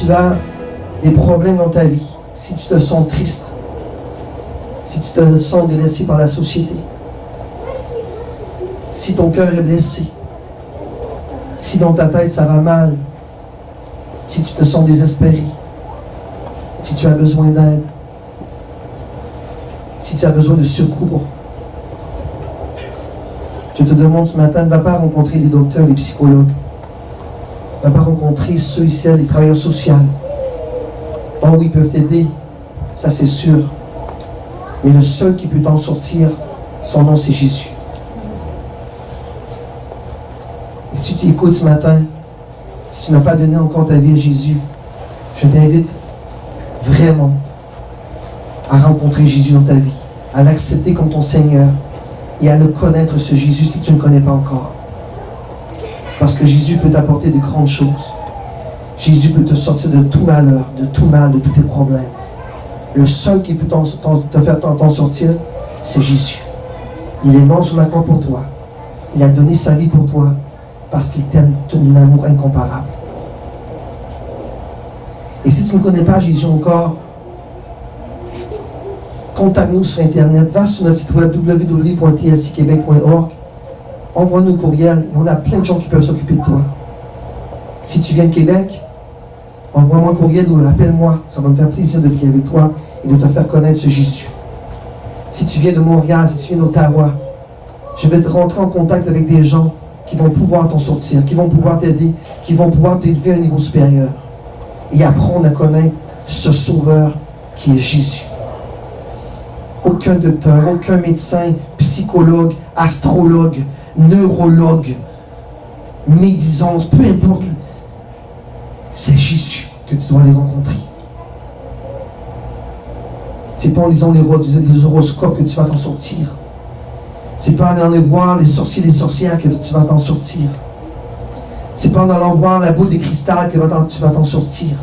tu as des problèmes dans ta vie, si tu te sens triste, si tu te sens délaissé par la société, si ton cœur est blessé, si dans ta tête ça va mal, si tu te sens désespéré, si tu as besoin d'aide, si tu as besoin de secours, je te demande ce matin, ne va pas rencontrer les docteurs, les psychologues. Ne va pas rencontrer ceux ici, les travailleurs sociaux. Oh oui, ils peuvent t'aider, ça c'est sûr. Mais le seul qui peut t'en sortir, son nom c'est Jésus. Et si tu écoutes ce matin, si tu n'as pas donné encore ta vie à Jésus, je t'invite vraiment à rencontrer Jésus dans ta vie, à l'accepter comme ton Seigneur et à le connaître, ce Jésus, si tu ne le connais pas encore. Parce que Jésus peut t'apporter de grandes choses. Jésus peut te sortir de tout malheur, de tout mal, de tous tes problèmes. Le seul qui peut te faire t'en sortir, c'est Jésus. Il est mort sur la croix pour toi. Il a donné sa vie pour toi parce qu'il t'aime d'un amour incomparable. Et si tu ne connais pas Jésus encore, contacte-nous sur Internet, va sur notre site web www.tlcquebec.org, envoie-nous un courriel, et on a plein de gens qui peuvent s'occuper de toi. Si tu viens de Québec, envoie-moi un courriel ou appelle-moi, ça va me faire plaisir de prier avec toi et de te faire connaître ce Jésus. Si tu viens de Montréal, si tu viens d'Ottawa, je vais te rentrer en contact avec des gens qui vont pouvoir t'en sortir, qui vont pouvoir t'aider, qui vont pouvoir t'élever à un niveau supérieur et apprendre à connaître ce Sauveur qui est Jésus. Aucun docteur, aucun médecin, psychologue, astrologue, neurologue, médisance, peu importe, c'est Jésus que tu dois aller rencontrer. C'est pas en lisant les horoscopes que tu vas t'en sortir. C'est pas en allant voir les sorciers et les sorcières que tu vas t'en sortir. C'est pas en allant voir la boule de cristal que tu vas t'en sortir.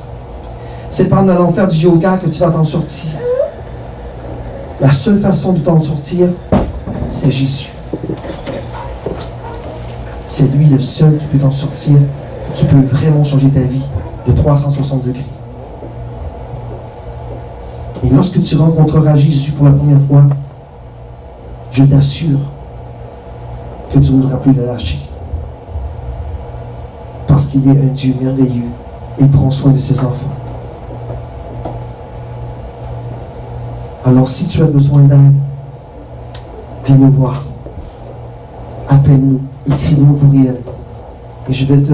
C'est pas en allant faire du yoga que tu vas t'en sortir. La seule façon de t'en sortir, c'est Jésus. C'est lui le seul qui peut t'en sortir, qui peut vraiment changer ta vie de 360 degrés. Et lorsque tu rencontreras Jésus pour la première fois, je t'assure que tu ne voudras plus le lâcher. Parce qu'il est un Dieu merveilleux et il prend soin de ses enfants. Alors si tu as besoin d'aide, viens nous voir. Appelle-nous, écris-nous un courriel. Et je vais te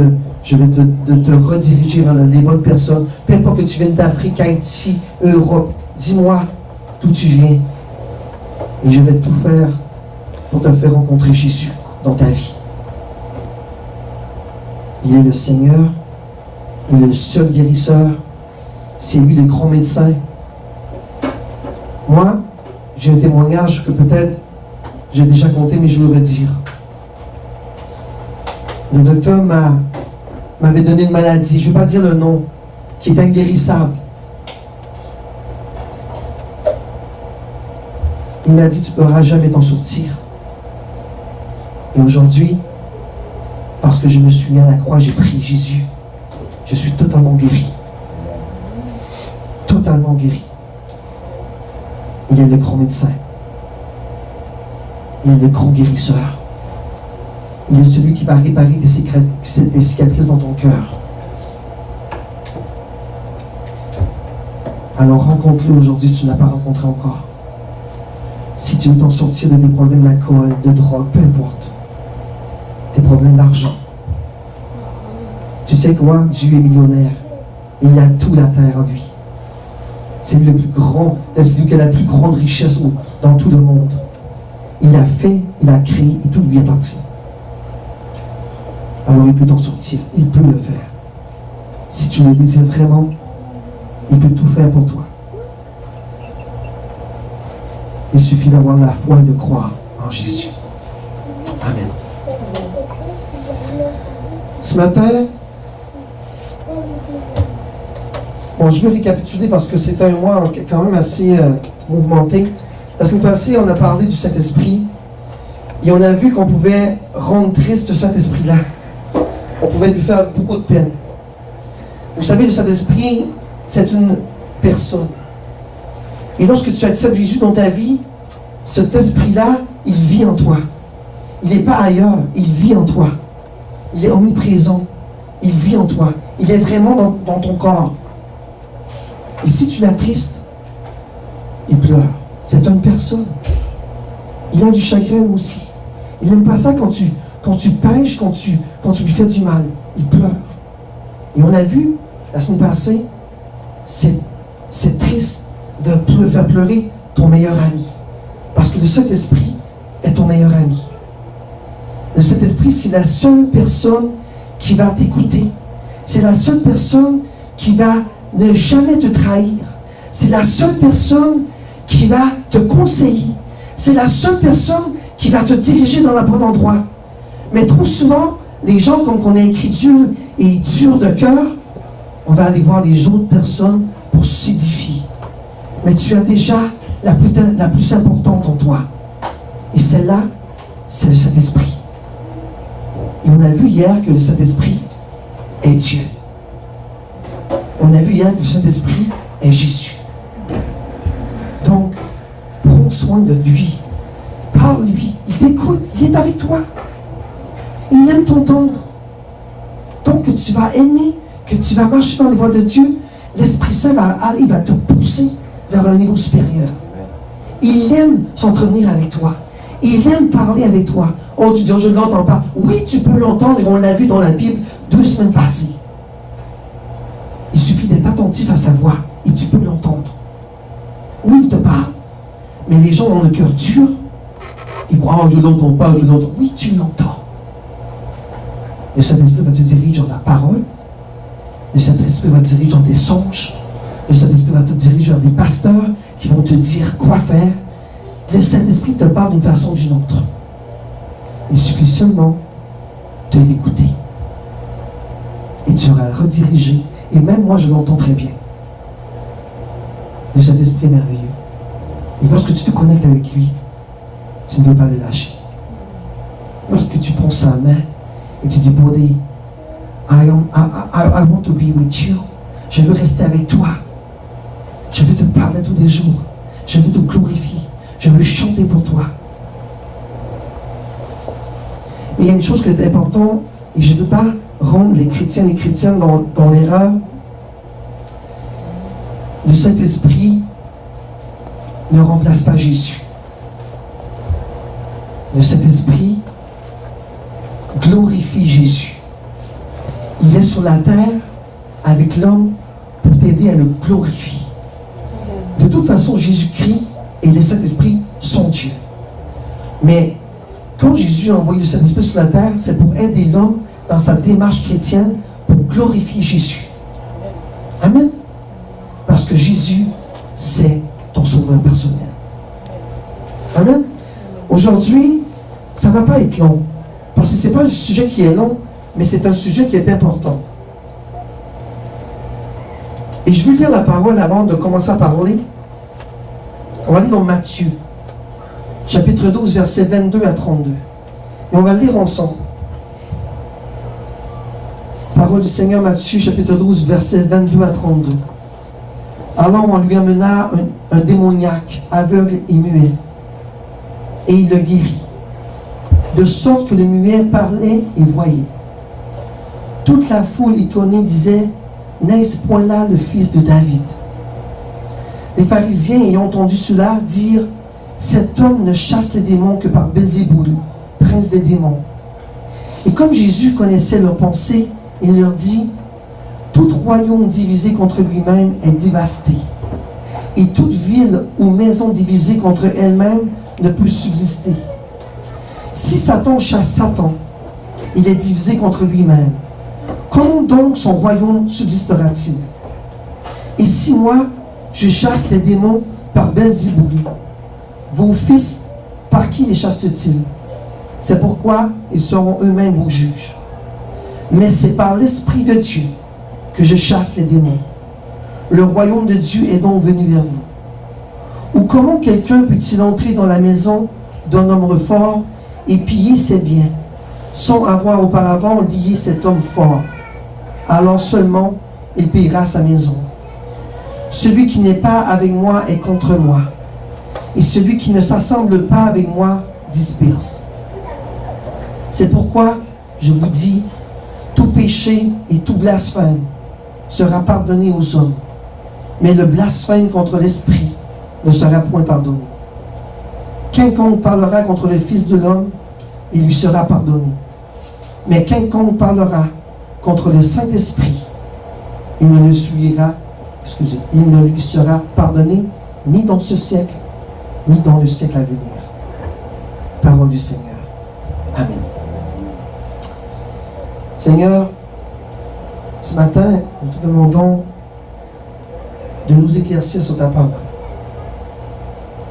rediriger vers les bonnes personnes. Peu importe que tu viennes d'Afrique, Haïti, Europe, dis-moi d'où tu viens. Et je vais tout faire pour te faire rencontrer Jésus dans ta vie. Il est le Seigneur, il est le seul guérisseur, c'est lui le grand médecin. Moi, j'ai un témoignage que peut-être j'ai déjà compté, mais je le redire. Le docteur m'avait donné une maladie, je ne vais pas dire le nom, qui est inguérissable. Il m'a dit, tu ne pourras jamais t'en sortir. Et aujourd'hui, parce que je me suis mis à la croix, j'ai prié Jésus. Je suis totalement guéri. Totalement guéri. Il est le grand médecin. Il est le grand guérisseur. Il est celui qui va réparer tes cicatrices dans ton cœur. Alors rencontre-le aujourd'hui si tu ne l'as pas rencontré encore. Si tu veux t'en sortir de tes problèmes d'alcool, de drogue, peu importe. Tes problèmes d'argent. Tu sais quoi? Jésus est millionnaire. Il a toute la terre en lui. C'est lui le plus grand, c'est lui qui a la plus grande richesse dans tout le monde. Il a fait, il a créé et tout lui appartient. Alors il peut t'en sortir, il peut le faire. Si tu le désires vraiment, il peut tout faire pour toi. Il suffit d'avoir la foi et de croire en Jésus. Amen. Ce matin, je vais récapituler parce que c'est un mois quand même assez mouvementé. La semaine passée, on a parlé du Saint-Esprit et on a vu qu'on pouvait rendre triste ce Saint-Esprit-là. On pouvait lui faire beaucoup de peine. Vous savez, le Saint-Esprit, c'est une personne. Et lorsque tu acceptes Jésus dans ta vie, cet esprit-là, il vit en toi. Il n'est pas ailleurs, il vit en toi. Il est omniprésent. Il vit en toi. Il est vraiment dans ton corps. Et si tu l'attristes, il pleure. C'est une personne. Il a du chagrin aussi. Il n'aime pas ça quand tu pêches, quand tu lui fais du mal. Il pleure. Et on a vu, la semaine passée, c'est triste de faire pleurer ton meilleur ami. Parce que le Saint-Esprit est ton meilleur ami. Le Saint-Esprit, c'est la seule personne qui va t'écouter. C'est la seule personne qui va ne jamais te trahir. C'est la seule personne qui va te conseiller. C'est la seule personne qui va te diriger dans le bon endroit. Mais trop souvent, les gens, comme qu'on est incrédules et durs de cœur, on va aller voir les autres personnes pour s'édifier. Mais tu as déjà la plus importante en toi. Et celle-là, c'est le Saint-Esprit. Et on a vu hier que le Saint-Esprit est Dieu. On a vu hier que le Saint-Esprit est Jésus. Donc, prends soin de lui. Parle-lui. Il t'écoute. Il est avec toi. Il aime t'entendre. Donc, que tu vas aimer, que tu vas marcher dans les voies de Dieu, l'Esprit Saint va te pousser vers un niveau supérieur. Il aime s'entretenir avec toi. Il aime parler avec toi. Oh, tu dis, oh, je ne l'entends pas. Oui, tu peux l'entendre, et on l'a vu dans la Bible 2 semaines passées. Il suffit d'être attentif à sa voix, et tu peux l'entendre. Oui, il te parle. Mais les gens ont le cœur dur. Ils croient, oh, je ne l'entends pas, je l'entends. Oui, tu l'entends. Le Saint-Esprit va te diriger dans la parole. Le Saint-Esprit va te diriger dans des songes. Le Saint-Esprit va te diriger vers des pasteurs qui vont te dire quoi faire. Le Saint-Esprit te parle d'une façon ou d'une autre. Il suffit seulement de l'écouter. Et tu seras redirigé. Et même moi, je l'entends très bien. Le Saint-Esprit est merveilleux. Et lorsque tu te connectes avec lui, tu ne veux pas le lâcher. Lorsque tu prends sa main et tu dis, Body, I want to be with you. Je veux rester avec toi. Je veux te parler tous les jours. Je veux te glorifier. Je veux chanter pour toi. Mais il y a une chose qui est importante, et je ne veux pas rendre les chrétiens et les chrétiennes dans l'erreur. Le Saint-Esprit ne remplace pas Jésus. Le Saint-Esprit glorifie Jésus. Il est sur la terre avec l'homme pour t'aider à le glorifier. De toute façon, Jésus-Christ et le Saint-Esprit sont Dieu. Mais quand Jésus a envoyé le Saint-Esprit sur la terre, c'est pour aider l'homme dans sa démarche chrétienne pour glorifier Jésus. Amen. Parce que Jésus, c'est ton sauveur personnel. Amen. Aujourd'hui, ça ne va pas être long. Parce que ce n'est pas un sujet qui est long, mais c'est un sujet qui est important. Et je vais lire la parole avant de commencer à parler. On va aller dans Matthieu, chapitre 12, versets 22 à 32. Et on va le lire ensemble. Parole du Seigneur, Matthieu, chapitre 12, versets 22 à 32. Alors on lui amena un démoniaque, aveugle et muet, et il le guérit, de sorte que le muet parlait et voyait. Toute la foule étonnée disait, n'est-ce point là le fils de David? Les pharisiens ayant entendu cela dirent, cet homme ne chasse les démons que par Belzéboul, prince des démons. Et comme Jésus connaissait leurs pensées, il leur dit, tout royaume divisé contre lui-même est dévasté, et toute ville ou maison divisée contre elle-même ne peut subsister. Si Satan chasse Satan, il est divisé contre lui-même. Comment donc son royaume subsistera-t-il? Et si moi, je chasse les démons par Belzéboul, vos fils, par qui les chassent-ils? C'est pourquoi ils seront eux-mêmes vos juges. Mais c'est par l'Esprit de Dieu que je chasse les démons. Le royaume de Dieu est donc venu vers vous. Ou comment quelqu'un peut-il entrer dans la maison d'un homme fort et piller ses biens, sans avoir auparavant lié cet homme fort? Alors seulement il payera sa maison. Celui qui n'est pas avec moi est contre moi. Et celui qui ne s'assemble pas avec moi disperse. C'est pourquoi je vous dis, tout péché et tout blasphème sera pardonné aux hommes. Mais le blasphème contre l'Esprit ne sera point pardonné. Quiconque parlera contre le Fils de l'homme, il lui sera pardonné. Mais quiconque parlera contre le Saint-Esprit, il ne lui sera pardonné ni dans ce siècle, ni dans le siècle à venir. Parole du Seigneur. Amen. Seigneur, ce matin, nous te demandons de nous éclaircir sur ta parole.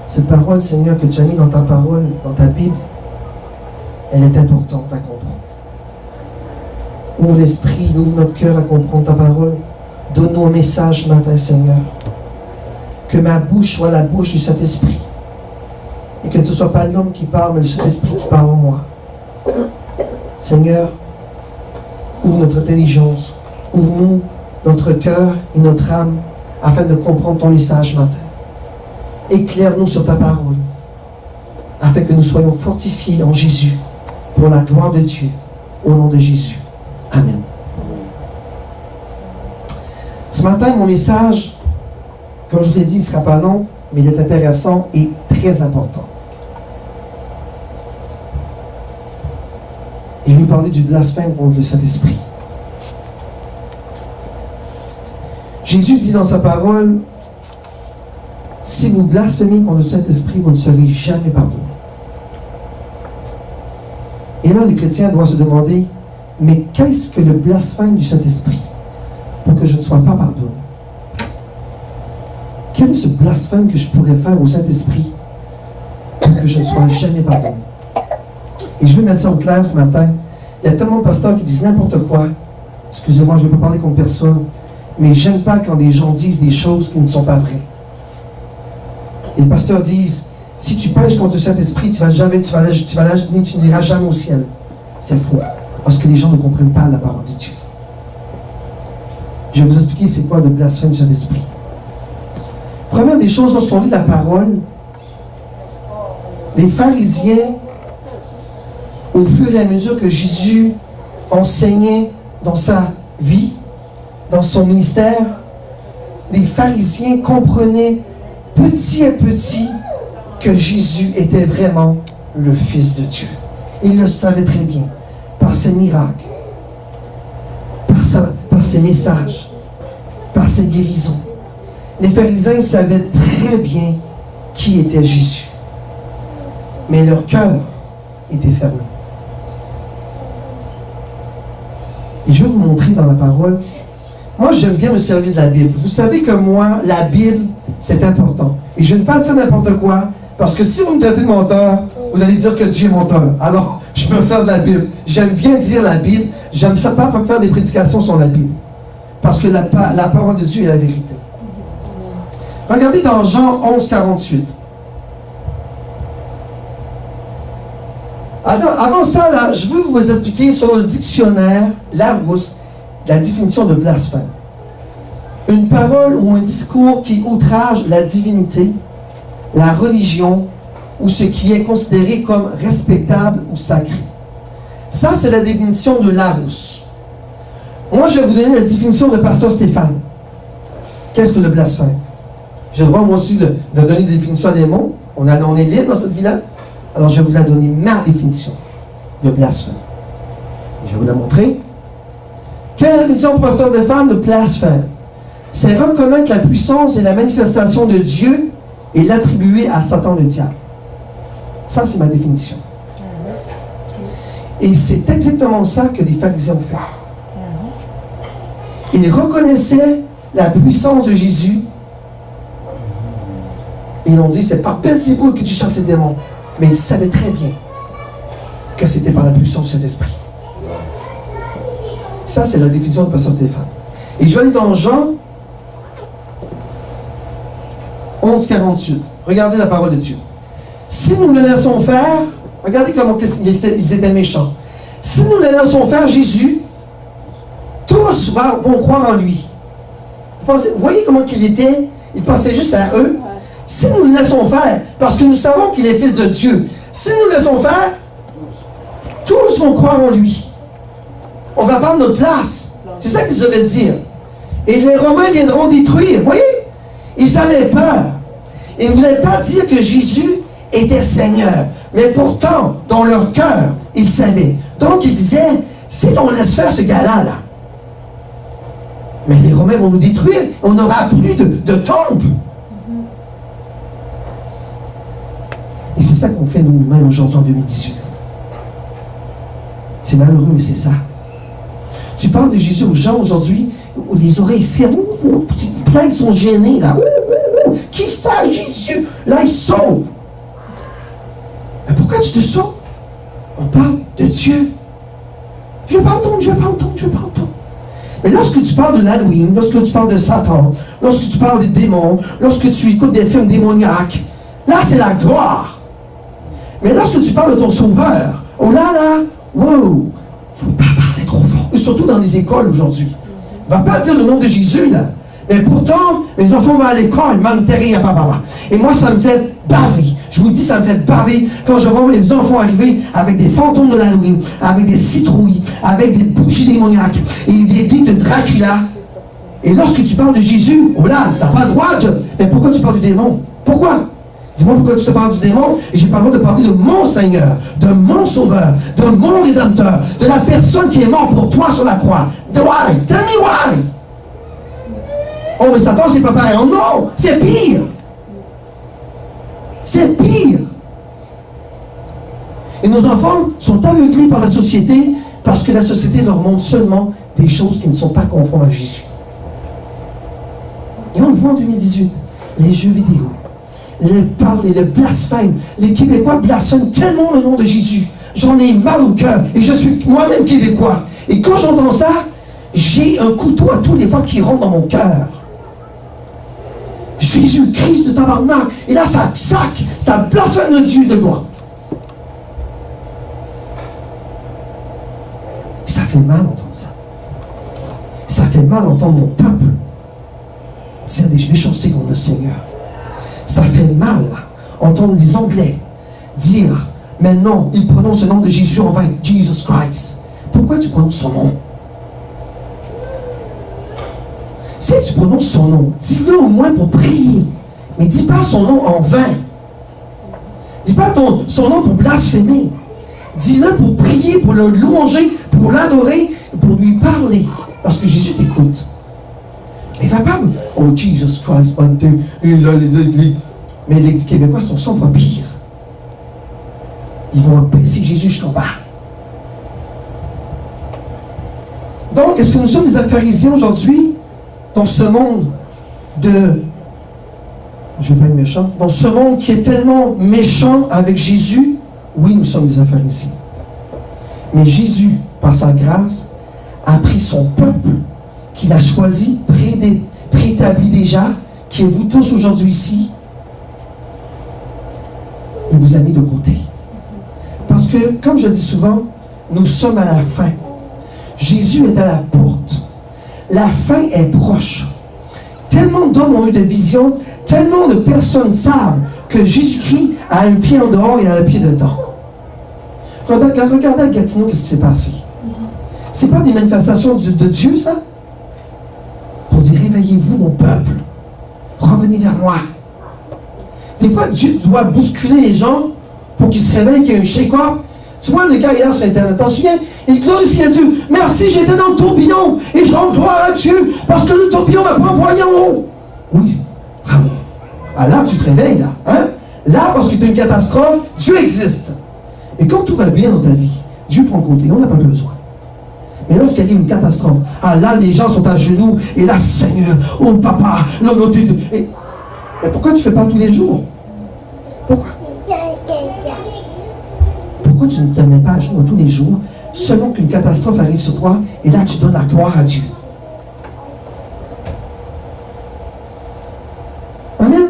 Cette parole, Seigneur, que tu as mis dans ta parole, dans ta Bible, elle est importante à comprendre. Ouvre l'esprit, ouvre notre cœur à comprendre ta parole. Donne-nous un message ce matin, Seigneur. Que ma bouche soit la bouche du Saint-Esprit. Et que ce ne soit pas l'homme qui parle, mais le Saint-Esprit qui parle en moi. Seigneur, ouvre notre intelligence. Ouvre-nous notre cœur et notre âme afin de comprendre ton message ce matin. Éclaire-nous sur ta parole afin que nous soyons fortifiés en Jésus pour la gloire de Dieu. Au nom de Jésus. Amen. Ce matin, mon message, comme je l'ai dit, il ne sera pas long, mais il est intéressant et très important. Et je vais lui parler du blasphème contre le Saint-Esprit. Jésus dit dans sa parole, si vous blasphémez contre le Saint-Esprit, vous ne serez jamais pardonné. Et là, le chrétien doit se demander, mais qu'est-ce que le blasphème du Saint-Esprit pour que je ne sois pas pardonné? Quel est ce blasphème que je pourrais faire au Saint-Esprit pour que je ne sois jamais pardonné? Et je vais mettre ça au clair ce matin. Il y a tellement de pasteurs qui disent n'importe quoi. Excusez-moi, je ne vais pas parler contre personne, mais j'aime pas quand des gens disent des choses qui ne sont pas vraies. Et les pasteurs disent, si tu pêches contre le Saint-Esprit, tu n'iras jamais au ciel. C'est faux. Parce que les gens ne comprennent pas la parole de Dieu. Je vais vous expliquer c'est quoi le blasphème du Saint-Esprit. Première des choses, lorsqu'on lit la parole, les pharisiens, au fur et à mesure que Jésus enseignait dans sa vie, dans son ministère, les pharisiens comprenaient petit à petit que Jésus était vraiment le Fils de Dieu. Ils le savaient très bien, par ses miracles, par ses messages, par ses guérisons. Les pharisiens savaient très bien qui était Jésus. Mais leur cœur était fermé. Et je vais vous montrer dans la parole. Moi, j'aime bien me servir de la Bible. Vous savez que moi, la Bible, c'est important. Et je ne vais pas dire n'importe quoi, parce que si vous me traitez de menteur, vous allez dire que Dieu est menteur. Alors, je me sers de la Bible. J'aime bien dire la Bible. J'aime ça pas pour faire des prédications sur la Bible. Parce que la parole de Dieu est la vérité. Regardez dans Jean 11, 48. Avant ça, là, je veux vous expliquer sur le dictionnaire Larousse la définition de blasphème. Une parole ou un discours qui outrage la divinité, la religion ou ce qui est considéré comme respectable ou sacré. Ça, c'est la définition de Larousse. Moi, je vais vous donner la définition de Pasteur Stéphane. Qu'est-ce que le blasphème? J'ai le droit, moi aussi, de donner des définitions à des mots. On est libre dans cette vie-là. Alors, je vais vous la donner, ma définition de blasphème. Je vais vous la montrer. Quelle est la définition pour Pasteur Stéphane de blasphème? C'est reconnaître la puissance et la manifestation de Dieu et l'attribuer à Satan le diable. Ça, c'est ma définition. Et c'est exactement ça que les pharisiens ont fait. Ils reconnaissaient la puissance de Jésus. Et ils ont dit, c'est par Belzéboul que tu chasses les démons. Mais ils savaient très bien que c'était par la puissance de cet esprit. Ça, c'est la définition de Pasteur Stéphane. Et je vais aller dans Jean 11, 48. Regardez la parole de Dieu. Si nous le laissons faire, regardez comment ils étaient méchants. Si nous le laissons faire, Jésus, tous vont croire en lui. Vous voyez comment qu'il était? Il pensait juste à eux. Si nous le laissons faire, parce que nous savons qu'il est fils de Dieu, si nous le laissons faire, tous vont croire en lui. On va prendre notre place. C'est ça qu'ils devaient dire. Et les Romains viendront détruire. Vous voyez? Ils avaient peur. Ils ne voulaient pas dire que Jésus était Seigneur. Mais pourtant, dans leur cœur, ils savaient. Donc, ils disaient, si on laisse faire ce gars-là, là, mais les Romains vont nous détruire. On n'aura plus de temple. Et c'est ça qu'on fait nous-mêmes aujourd'hui en 2018. C'est malheureux, mais c'est ça. Tu parles de Jésus aux gens aujourd'hui, les oreilles fermées, là, ils sont gênés, là. Qui ça, Jésus? Là, ils sauvent. Mais pourquoi tu te sauves? On parle de Dieu. Je ne veux pas entendre, je ne veux pas entendre, je ne veux pas entendre. Mais lorsque tu parles de l'Halloween, lorsque tu parles de Satan, lorsque tu parles des démons, lorsque tu écoutes des films démoniaques, là, c'est la gloire. Mais lorsque tu parles de ton sauveur, oh là là, wow, il ne faut pas parler trop fort. Et surtout dans les écoles aujourd'hui. On ne va pas dire le nom de Jésus, là. Mais pourtant, mes enfants vont à l'école, ils m'enterrent à papa. Et moi, ça me fait baver. Je vous dis, ça me fait baver quand je vois mes enfants arriver avec des fantômes de l'Halloween, avec des citrouilles, avec des bougies démoniaques et des dits de Dracula. Et lorsque tu parles de Jésus, oh là, tu n'as pas le droit de... Mais pourquoi tu parles du démon? Pourquoi? Dis-moi pourquoi tu te parles du démon, et j'ai pas le droit de parler de mon Seigneur, de mon Sauveur, de mon Rédempteur, de la personne qui est morte pour toi sur la croix. Why? Tell me why? Oh, mais Satan, c'est pas pareil. Oh non, c'est pire. C'est pire. Et nos enfants sont aveuglés par la société parce que la société leur montre seulement des choses qui ne sont pas conformes à Jésus. Et on le voit en 2018, les jeux vidéo, le parler, le blasphème. Les Québécois blasphèment tellement le nom de Jésus. J'en ai mal au cœur. Et je suis moi-même Québécois. Et quand j'entends ça, j'ai un couteau à tous les fois qui rentre dans mon cœur. Jésus-Christ de tabarnak. Et là, ça blasphème le Dieu de gloire. Ça fait mal entendre ça. Ça fait mal entendre mon peuple dire des méchancetés contre le Seigneur. Ça fait mal entendre les Anglais dire, mais non, ils prononcent le nom de Jésus en vain, Jesus Christ. Pourquoi tu prononces son nom? Si tu prononces son nom, dis-le au moins pour prier. Mais dis pas son nom en vain. Dis pas son nom pour blasphémer. Dis-le pour prier, pour le louanger, pour l'adorer, pour lui parler. Parce que Jésus t'écoute. Il ne va pas, oh Jesus Christ, mais les Québécois sont 100 fois pires. Ils vont baisser Jésus jusqu'en bas. Donc, est-ce que nous sommes des pharisiens aujourd'hui dans ce monde de... Je ne vais pas être méchant. Dans ce monde qui est tellement méchant avec Jésus, oui, nous sommes des pharisiens. Mais Jésus, par sa grâce, a pris son peuple qu'il a choisi, préétabli déjà, qui est vous tous aujourd'hui ici, et vous a mis de côté. Parce que, comme je dis souvent, nous sommes à la fin. Jésus est à la porte. La fin est proche. Tellement d'hommes ont eu de visions, tellement de personnes savent que Jésus-Christ a un pied en dehors et a un pied dedans. Regardez à Gatineau, qu'est-ce qui s'est passé. C'est pas des manifestations de Dieu, ça? Pour dire, réveillez-vous, mon peuple. Revenez vers moi. Des fois, Dieu doit bousculer les gens pour qu'ils se réveillent, qu'il y ait un shake-up. Tu vois, le gars, il est là sur Internet. T'en souviens? Il glorifie à Dieu. Merci, j'étais dans le tourbillon et je rends gloire à Dieu parce que le tourbillon m'a pas envoyé en haut. Oui, bravo. Ah là, tu te réveilles, là. Hein? Là, parce que tu as une catastrophe, Dieu existe. Mais quand tout va bien dans ta vie, Dieu prend côté. On n'a pas besoin. Mais lorsqu'il arrive une catastrophe, ah là, les gens sont à genoux, et là, Seigneur, oh papa, non, non, mais pourquoi tu ne fais pas tous les jours? Pourquoi tu ne te mets pas à genoux tous les jours, selon qu'une catastrophe arrive sur toi, et là, tu donnes la gloire à Dieu? Amen.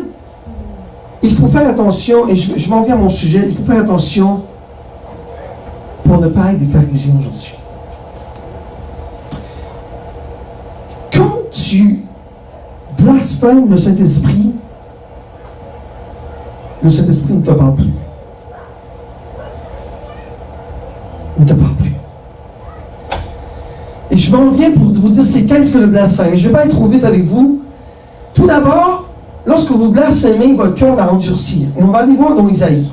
Il faut faire attention, et je m'en viens à mon sujet, il faut faire attention pour ne pas être des pharisiens aujourd'hui. Quand tu blasphèmes le Saint-Esprit ne te parle plus. Il ne te parle plus. Et je m'en viens pour vous dire c'est qu'est-ce que le blasphème. Je ne vais pas être trop vite avec vous. Tout d'abord, lorsque vous blasphémez, votre cœur va endurcir. Et on va aller voir dans Isaïe.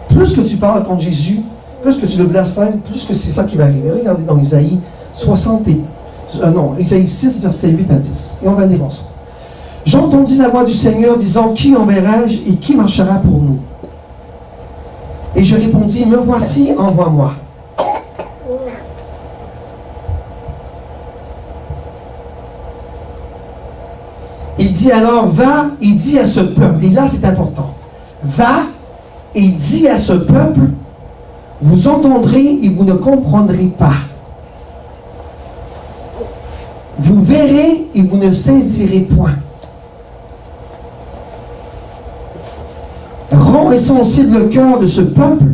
Plus que tu parles contre Jésus, plus que tu le blasphèmes, plus que c'est ça qui va arriver. Regardez dans Isaïe 6, versets 8 à 10. Et on va lire ensemble. J'entendis la voix du Seigneur disant, qui enverrai-je et qui marchera pour nous? Et je répondis, me voici, envoie-moi. Il dit alors, va et dis à ce peuple, et là c'est important, va et dis à ce peuple, vous entendrez et vous ne comprendrez pas. Vous verrez et vous ne saisirez point. Rends insensible le cœur de ce peuple,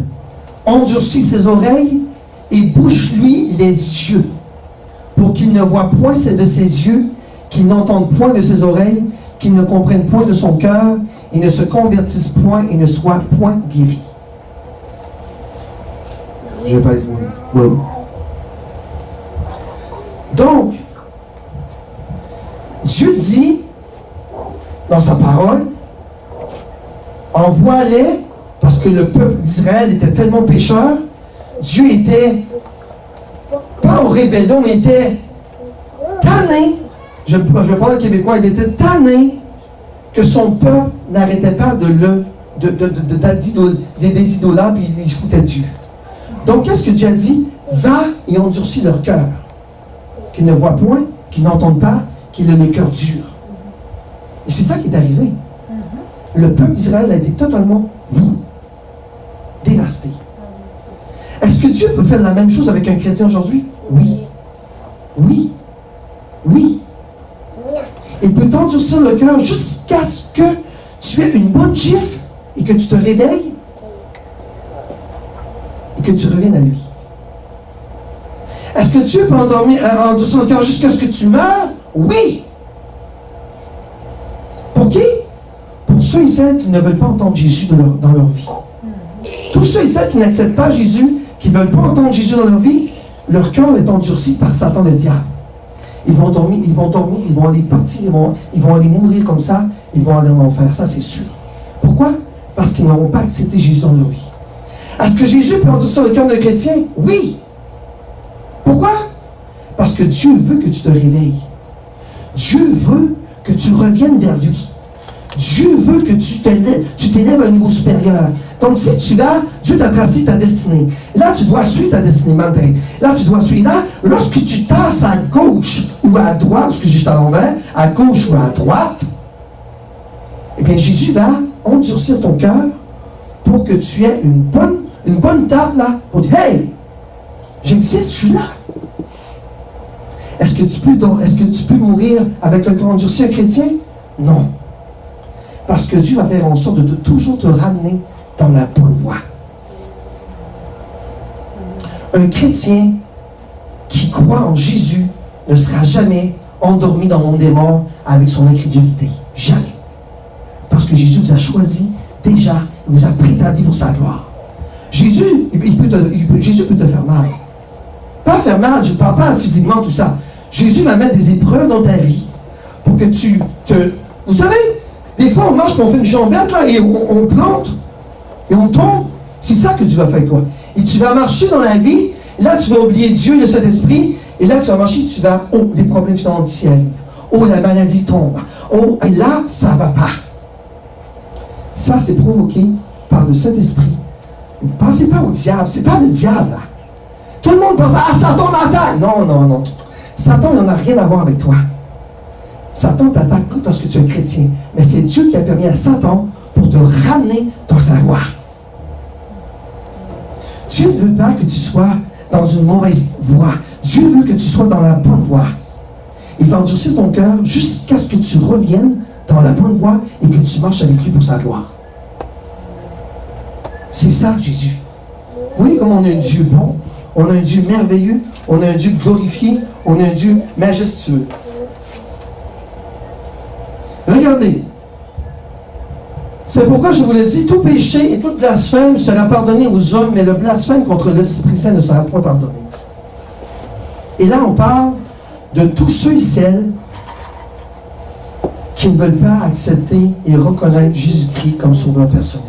endurcis ses oreilles et bouche-lui les yeux, pour qu'il ne voie point de ses yeux, qu'il n'entende point de ses oreilles, qu'il ne comprenne point de son cœur, et ne se convertisse point et ne soit point guéri. Je vais pas aller loin. Oui. Donc, Dieu dit, dans sa parole, envoie-les, parce que le peuple d'Israël était tellement pécheur, Dieu était, pas en rébellion, mais était tanné, je parle québécois, il était tanné que son peuple n'arrêtait pas des idolâtres, puis il foutait Dieu. Donc, qu'est-ce que Dieu a dit? Va et endurcis leur cœur, qu'ils ne voient point, qu'ils n'entendent pas, qu'ils aient le cœur dur. Et c'est ça qui est arrivé. Le peuple d'Israël a été totalement dévasté. Est-ce que Dieu peut faire la même chose avec un chrétien aujourd'hui? Oui. Oui. Oui. Il peut t'endurcir le cœur jusqu'à ce que tu aies une bonne gifle et que tu te réveilles et que tu reviennes à lui. Est-ce que Dieu peut endurcir le cœur jusqu'à ce que tu meurs? Oui. Pour qui? Pour ceux et celles qui ne veulent pas entendre Jésus dans leur vie. Tous ceux et celles qui n'acceptent pas Jésus, qui ne veulent pas entendre Jésus dans leur vie, leur cœur est endurci par Satan le diable. Ils vont dormir, ils vont aller partir, ils vont aller mourir comme ça, ils vont aller en enfer, ça c'est sûr. Pourquoi? Parce qu'ils n'auront pas accepté Jésus dans leur vie. Est-ce que Jésus peut endurcir le cœur d'un chrétien? Oui. Pourquoi? Parce que Dieu veut que tu te réveilles. Dieu veut que tu reviennes vers lui. Dieu veut que tu t'élèves à un niveau supérieur. Donc, si tu vas, Dieu t'a tracé ta destinée. Là, tu dois suivre ta destinée matin. Là, tu dois suivre. Là, lorsque tu tasses à gauche ou à droite, parce que j'étais à l'envers, à gauche ou à droite, eh bien, Jésus va endurcir ton cœur pour que tu aies une bonne table là, pour dire, hey, j'existe, je suis là. Est-ce que tu peux mourir avec un cœur endurci, un chrétien? Non. Parce que Dieu va faire en sorte de toujours te ramener dans la bonne voie. Un chrétien qui croit en Jésus ne sera jamais endormi dans le monde des morts avec son incrédulité. Jamais. Parce que Jésus vous a choisi déjà, il vous a préétabli pour sa gloire. Jésus peut te faire mal. Pas faire mal, je ne parle pas physiquement, tout ça. Jésus va mettre des épreuves dans ta vie pour que tu te... Vous savez, des fois on marche, on fait une jambette là, et on plante, et on tombe. C'est ça que Dieu va faire avec toi. Et tu vas marcher dans la vie, et là tu vas oublier Dieu et le Saint-Esprit, et là tu vas marcher, tu vas, des problèmes financiers arrivent. Oh, la maladie tombe. Oh, et là, ça ne va pas. Ça, c'est provoqué par le Saint-Esprit. Ne pensez pas au diable, c'est pas le diable là. Tout le monde pense, ah, Satan m'attaque. Non, non, non. Satan, il n'en a rien à voir avec toi. Satan t'attaque plus parce que tu es un chrétien. Mais c'est Dieu qui a permis à Satan pour te ramener dans sa voie. Dieu ne veut pas que tu sois dans une mauvaise voie. Dieu veut que tu sois dans la bonne voie. Il va endurcir ton cœur jusqu'à ce que tu reviennes dans la bonne voie et que tu marches avec lui pour sa gloire. C'est ça, Jésus. Vous voyez comment on a un Dieu bon, on a un Dieu merveilleux, on a un Dieu glorifié, on a un Dieu majestueux. Regardez. C'est pourquoi je vous le dis, tout péché et toute blasphème sera pardonné aux hommes, mais le blasphème contre l'Esprit Saint ne sera point pardonné. Et là, on parle de tous ceux et celles qui ne veulent pas accepter et reconnaître Jésus-Christ comme sauveur personnel.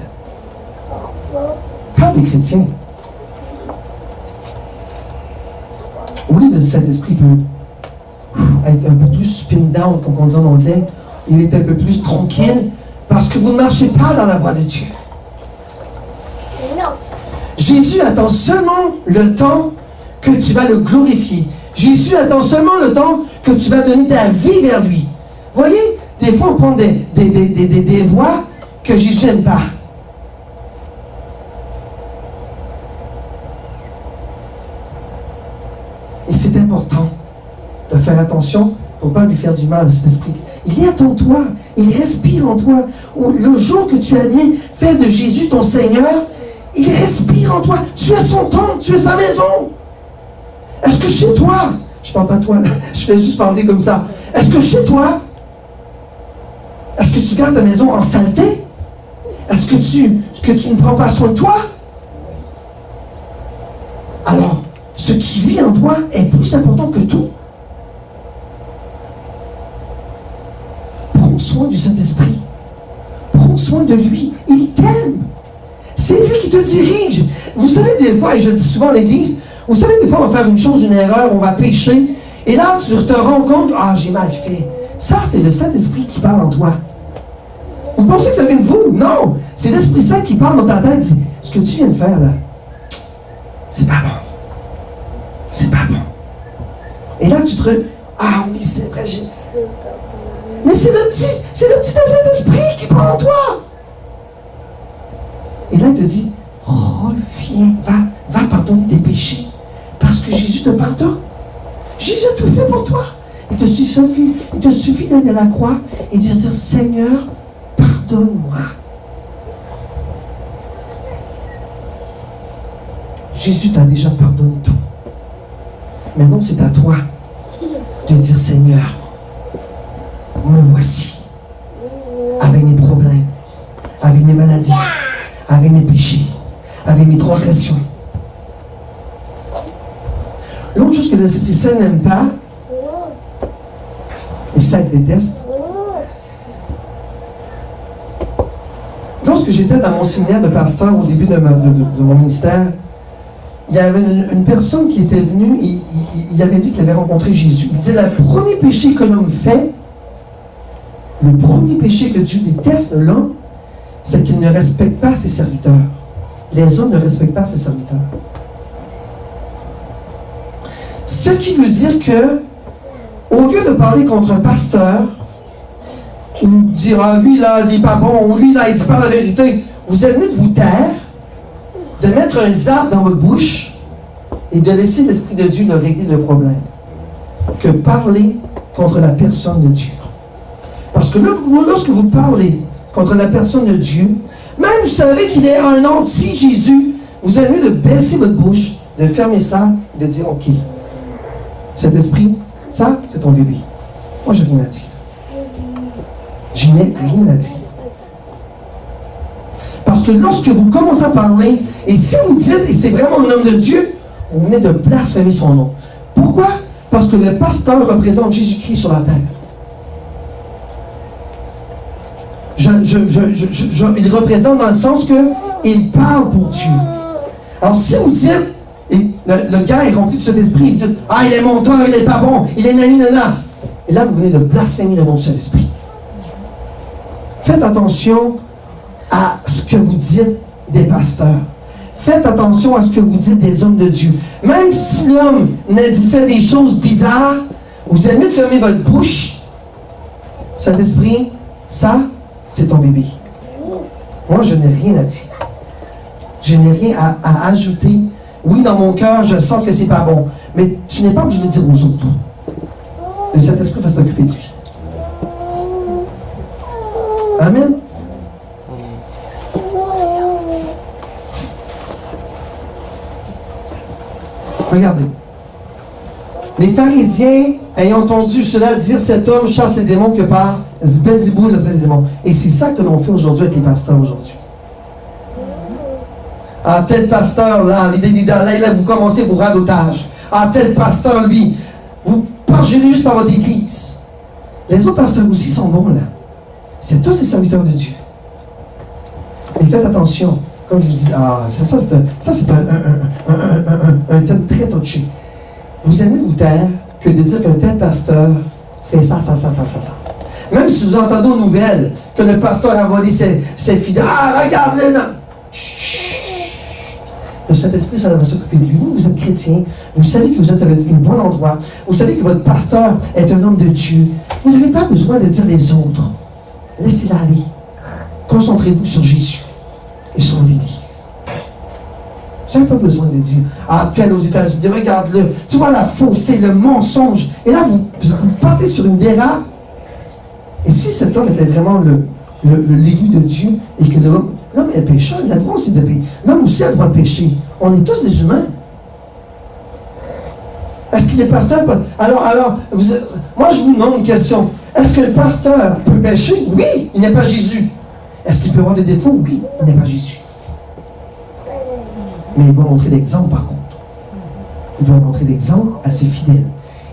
Pas des chrétiens. Oui, le Saint-Esprit peut être un peu plus spin down, comme on dit en anglais. Il est un peu plus tranquille parce que vous ne marchez pas dans la voie de Dieu. Jésus attend seulement le temps que tu vas le glorifier. Jésus attend seulement le temps que tu vas donner ta vie vers lui. Voyez, des fois on prend des voies que Jésus n'aime pas. Et c'est important de faire attention pour ne pas lui faire du mal à cet esprit. Il est en toi, il respire en toi. Le jour que tu admets faire de Jésus ton Seigneur, il respire en toi. Tu es son temple, tu es sa maison. Est-ce que chez toi, je ne parle pas de toi, je vais juste parler comme ça. Est-ce que chez toi, est-ce que tu gardes ta maison en saleté? Est-ce que tu ne prends pas soin de toi? Alors, ce qui vit en toi est plus important que tout. Prends soin du Saint-Esprit. Prends soin de lui. Il t'aime. C'est lui qui te dirige. Vous savez, des fois, et je dis souvent à l'église, vous savez, des fois, on va faire une chose, une erreur, on va pécher, et là, tu te rends compte, ah, j'ai mal fait. Ça, c'est le Saint-Esprit qui parle en toi. Vous pensez que ça vient de vous? Non! C'est l'Esprit Saint qui parle dans ta tête, dit, ce que tu viens de faire, là, c'est pas bon. C'est pas bon. Et là, tu te... Ah oui, c'est vrai, j'ai... Mais c'est le petit Saint-Esprit qui parle en toi. Et là, il te dit, reviens, va pardonner tes péchés. Parce que Jésus te pardonne. Jésus a tout fait pour toi. Il te suffit d'aller à la croix et de dire, Seigneur, pardonne-moi. Jésus t'a déjà pardonné tout. Maintenant, c'est à toi de dire, Seigneur, me voici, avec mes problèmes, avec mes maladies, avec mes péchés, avec mes transgressions. L'autre chose que l'Esprit Saint n'aime pas, et ça il déteste, lorsque j'étais dans mon séminaire de pasteur au début de mon ministère, il y avait une personne qui était venue, il avait dit qu'il avait rencontré Jésus. Il disait, le premier péché que l'homme fait, le premier péché que Dieu déteste de l'homme, c'est qu'il ne respecte pas ses serviteurs. Les hommes ne respectent pas ses serviteurs. Ce qui veut dire que, au lieu de parler contre un pasteur, ou dire, ah, lui là, il n'est pas bon, ou lui là, il ne dit pas la vérité, vous êtes mieux de vous taire, de mettre un zap dans votre bouche et de laisser l'Esprit de Dieu de régler le problème, que parler contre la personne de Dieu. Parce que là, lorsque vous parlez contre la personne de Dieu, même vous savez qu'il est un anti-Jésus, vous êtes mieux de baisser votre bouche, de fermer ça, de dire, OK, cet esprit, ça, c'est ton bébé. Moi, j'ai rien à dire. Je n'ai rien à dire. Parce que lorsque vous commencez à parler, et si vous dites, et c'est vraiment un homme de Dieu, vous venez de blasphémer son nom. Pourquoi? Parce que le pasteur représente Jésus-Christ sur la terre. Il représente dans le sens qu'il parle pour Dieu. Alors si vous dites, et le gars est rempli de cet esprit, vous dites, ah, il est menteur, il n'est pas bon, il est nani-nana. Et là, vous venez de blasphémer le nom de cet esprit. Faites attention à ce que vous dites des pasteurs. Faites attention à ce que vous dites des hommes de Dieu. Même si l'homme fait des choses bizarres, vous êtes mieux de fermer votre bouche. Cet esprit, ça, c'est ton bébé. Moi, je n'ai rien à dire. Je n'ai rien à ajouter. Oui, dans mon cœur, je sens que c'est pas bon. Mais tu n'es pas obligé de le dire aux autres. Le Saint-Esprit va s'occuper de lui. Amen. Regardez. Les pharisiens, ayant entendu cela, dire cet homme chasse les démons que par Belzéboul, le prince des démons. Et c'est ça que l'on fait aujourd'hui avec les pasteurs aujourd'hui. Ah, tel pasteur, là, là, vous commencez vos radotages. Ah, tel pasteur, lui, vous pargez juste par votre église. Les autres pasteurs aussi sont bons, là. C'est tous les serviteurs de Dieu. Mais faites attention. Comme je vous dis, ça c'est un thème très touché. Vous aimez vous taire que de dire qu'un tel pasteur fait ça. Même si vous entendez aux nouvelles que le pasteur a volé ses fidèles. Ah, regarde-le là! Le Saint-Esprit, ça va s'occuper de lui. Vous êtes chrétien. Vous savez que vous êtes à un bon endroit. Vous savez que votre pasteur est un homme de Dieu. Vous n'avez pas besoin de dire les autres. Laissez-la aller. Concentrez-vous sur Jésus et sur l'Église. Vous n'avez pas besoin de dire, tel aux États-Unis, regarde-le. Tu vois la fausseté, le mensonge. Et là, vous partez sur une dérape. Et si cet homme était vraiment l'élu de Dieu et que l'homme est pécheur, il a le droit aussi de pécher. L'homme aussi a le droit de pécher. On est tous des humains. Est-ce qu'il est pasteur? Alors moi je vous demande une question. Est-ce que le pasteur peut pécher? Oui, il n'est pas Jésus. Est-ce qu'il peut avoir des défauts? Oui, il n'est pas Jésus. Mais il doit montrer l'exemple par contre. Il doit montrer l'exemple à ses fidèles.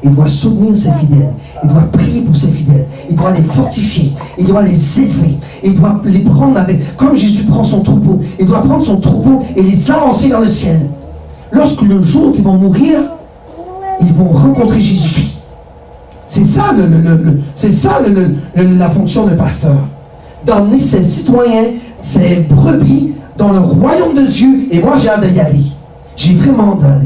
Il doit soutenir ses fidèles. Il doit prier pour ses fidèles. Il doit les fortifier. Il doit les élever. Il doit les prendre avec... Comme Jésus prend son troupeau. Il doit prendre son troupeau et les avancer vers le ciel. Lorsque le jour qu'ils vont mourir, ils vont rencontrer Jésus-Christ. C'est ça, la fonction de pasteur. D'emmener ses citoyens, ses brebis, dans le royaume de Dieu. Et moi, j'ai hâte d'y aller. J'ai vraiment hâte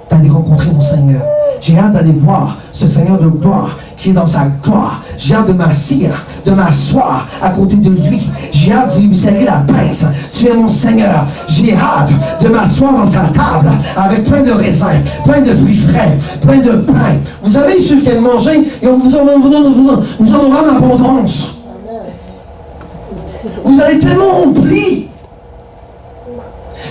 d'aller rencontrer mon Seigneur. J'ai hâte d'aller voir ce Seigneur de gloire qui est dans sa gloire. J'ai hâte de m'asseoir à côté de lui. J'ai hâte de lui serrer la pince. Tu es mon Seigneur. J'ai hâte de m'asseoir dans sa table avec plein de raisins, plein de fruits frais, plein de pain. Vous savez, ceux qui aiment manger, vous en aurez en abondance. Vous allez tellement remplir.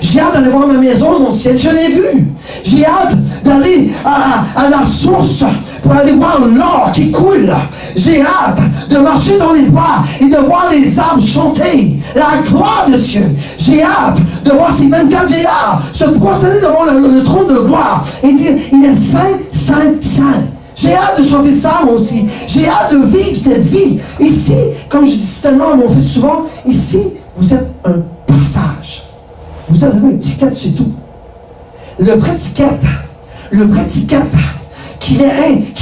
J'ai hâte d'aller voir ma maison, mon ciel, je l'ai vu. J'ai hâte d'aller à la source pour aller voir l'or qui coule. J'ai hâte de marcher dans les bois et de voir les arbres chanter la gloire de Dieu. J'ai hâte de voir ces 24 vieillards se prosterner devant le trône de gloire et dire, il est saint, saint, saint. J'ai hâte de chanter ça moi aussi. J'ai hâte de vivre cette vie. Ici, comme je dis tellement à mon fils souvent, ici, vous êtes un passage. Vous avez une étiquette, c'est tout. Le vrai étiquette, qui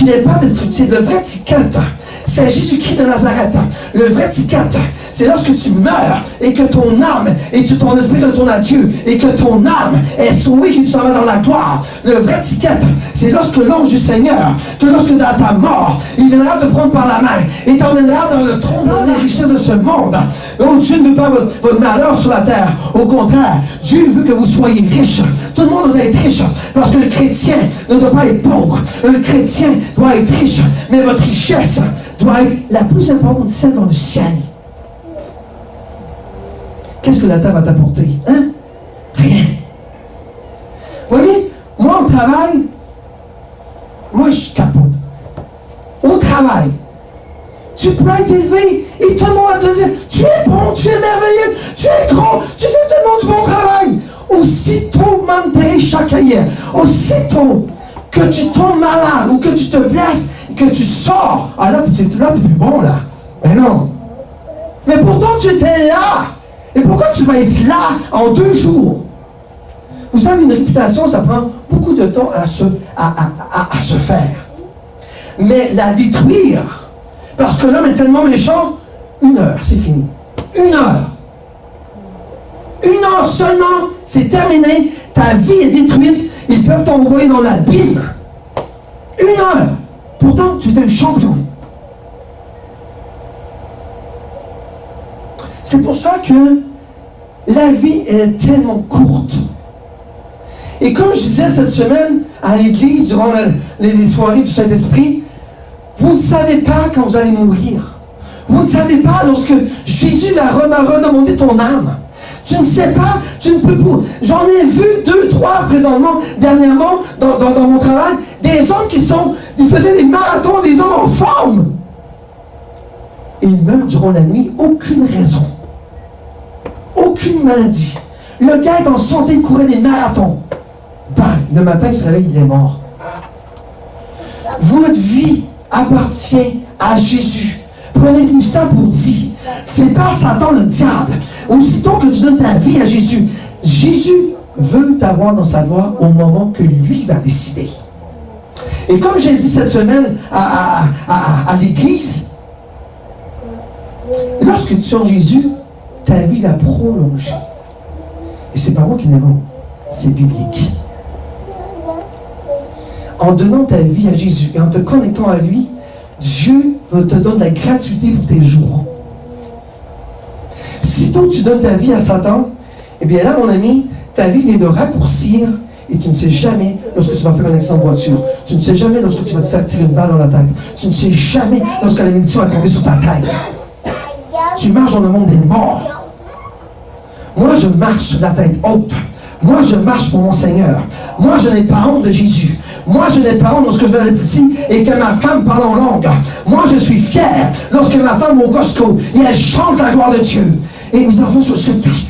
n'est pas destructible, le vrai étiquette, c'est Jésus-Christ de Nazareth. Le vrai étiquette, c'est lorsque tu meurs et que ton âme et que ton esprit retourne à Dieu et que ton âme est sauvée, que tu s'en vas dans la gloire. Le vrai étiquette, c'est lorsque l'ange du Seigneur, que lorsque dans ta mort, il viendra te prendre par la main et t'emmènera dans le trône des richesses de ce monde. Oh, Dieu ne veut pas votre malheur sur la terre. Au contraire, Dieu veut que vous soyez riches. Tout le monde doit être riche parce que le chrétien ne doit pas être pauvre. Le chrétien doit être riche, mais votre richesse doit être la plus importante, celle dans le ciel. Qu'est-ce que la terre va t'apporter? Hein? Rien. Vous voyez, moi au travail, moi je capote. Au travail, tu peux être élevé et tout le monde va te dire, tu es bon, tu es merveilleux, tu es grand, tu fais tellement du bon travail. Aussitôt, aussitôt que tu tombes malade ou que tu te blesses, que tu sors, là, tu n'es plus bon, là. Mais non. Mais pourtant, tu étais là. Et pourquoi tu vas être là en 2 jours? Vous savez, une réputation, ça prend beaucoup de temps à se faire. Mais la détruire, parce que l'homme est tellement méchant, 1 heure, c'est fini. 1 heure. 1 heure seulement, c'est terminé. Ta vie est détruite. Ils peuvent t'envoyer dans l'abîme. 1 heure. Pourtant, tu es un champion. C'est pour ça que la vie est tellement courte. Et comme je disais cette semaine à l'église, durant les soirées du Saint-Esprit, vous ne savez pas quand vous allez mourir. Vous ne savez pas lorsque Jésus va redemander ton âme. Tu ne sais pas, tu ne peux pas. J'en ai vu 2, 3 présentement, dernièrement, dans mon travail, des hommes ils faisaient des marathons, des hommes en forme. Et ils meurent durant la nuit, aucune raison. Aucune maladie. Le gars est en santé, il courait des marathons. Bang, le matin, il se réveille, il est mort. Votre vie appartient à Jésus. Prenez-vous ça pour dit. C'est pas Satan le diable. Aussitôt que tu donnes ta vie à Jésus, Jésus veut t'avoir dans sa gloire au moment que lui va décider. Et comme j'ai dit cette semaine à l'église, lorsque tu es en Jésus, ta vie va prolonger. Et c'est pas moi qui l'invente, c'est biblique. En donnant ta vie à Jésus et en te connectant à lui, Dieu te donne la gratuité pour tes jours. Sitôt que tu donnes ta vie à Satan, eh bien là, mon ami, ta vie vient de raccourcir et tu ne sais jamais lorsque tu vas faire un accident de voiture. Tu ne sais jamais lorsque tu vas te faire tirer une balle dans la tête. Tu ne sais jamais lorsque la malédiction va tomber sur ta tête. Tu marches dans le monde des morts. Moi, je marche la tête haute. Moi, je marche pour mon Seigneur. Moi, je n'ai pas honte de Jésus. Moi, je n'ai pas honte lorsque je vais ici et que ma femme parle en langue. Moi, je suis fier lorsque ma femme va au Costco et elle chante la gloire de Dieu. Et mes enfants se cachent.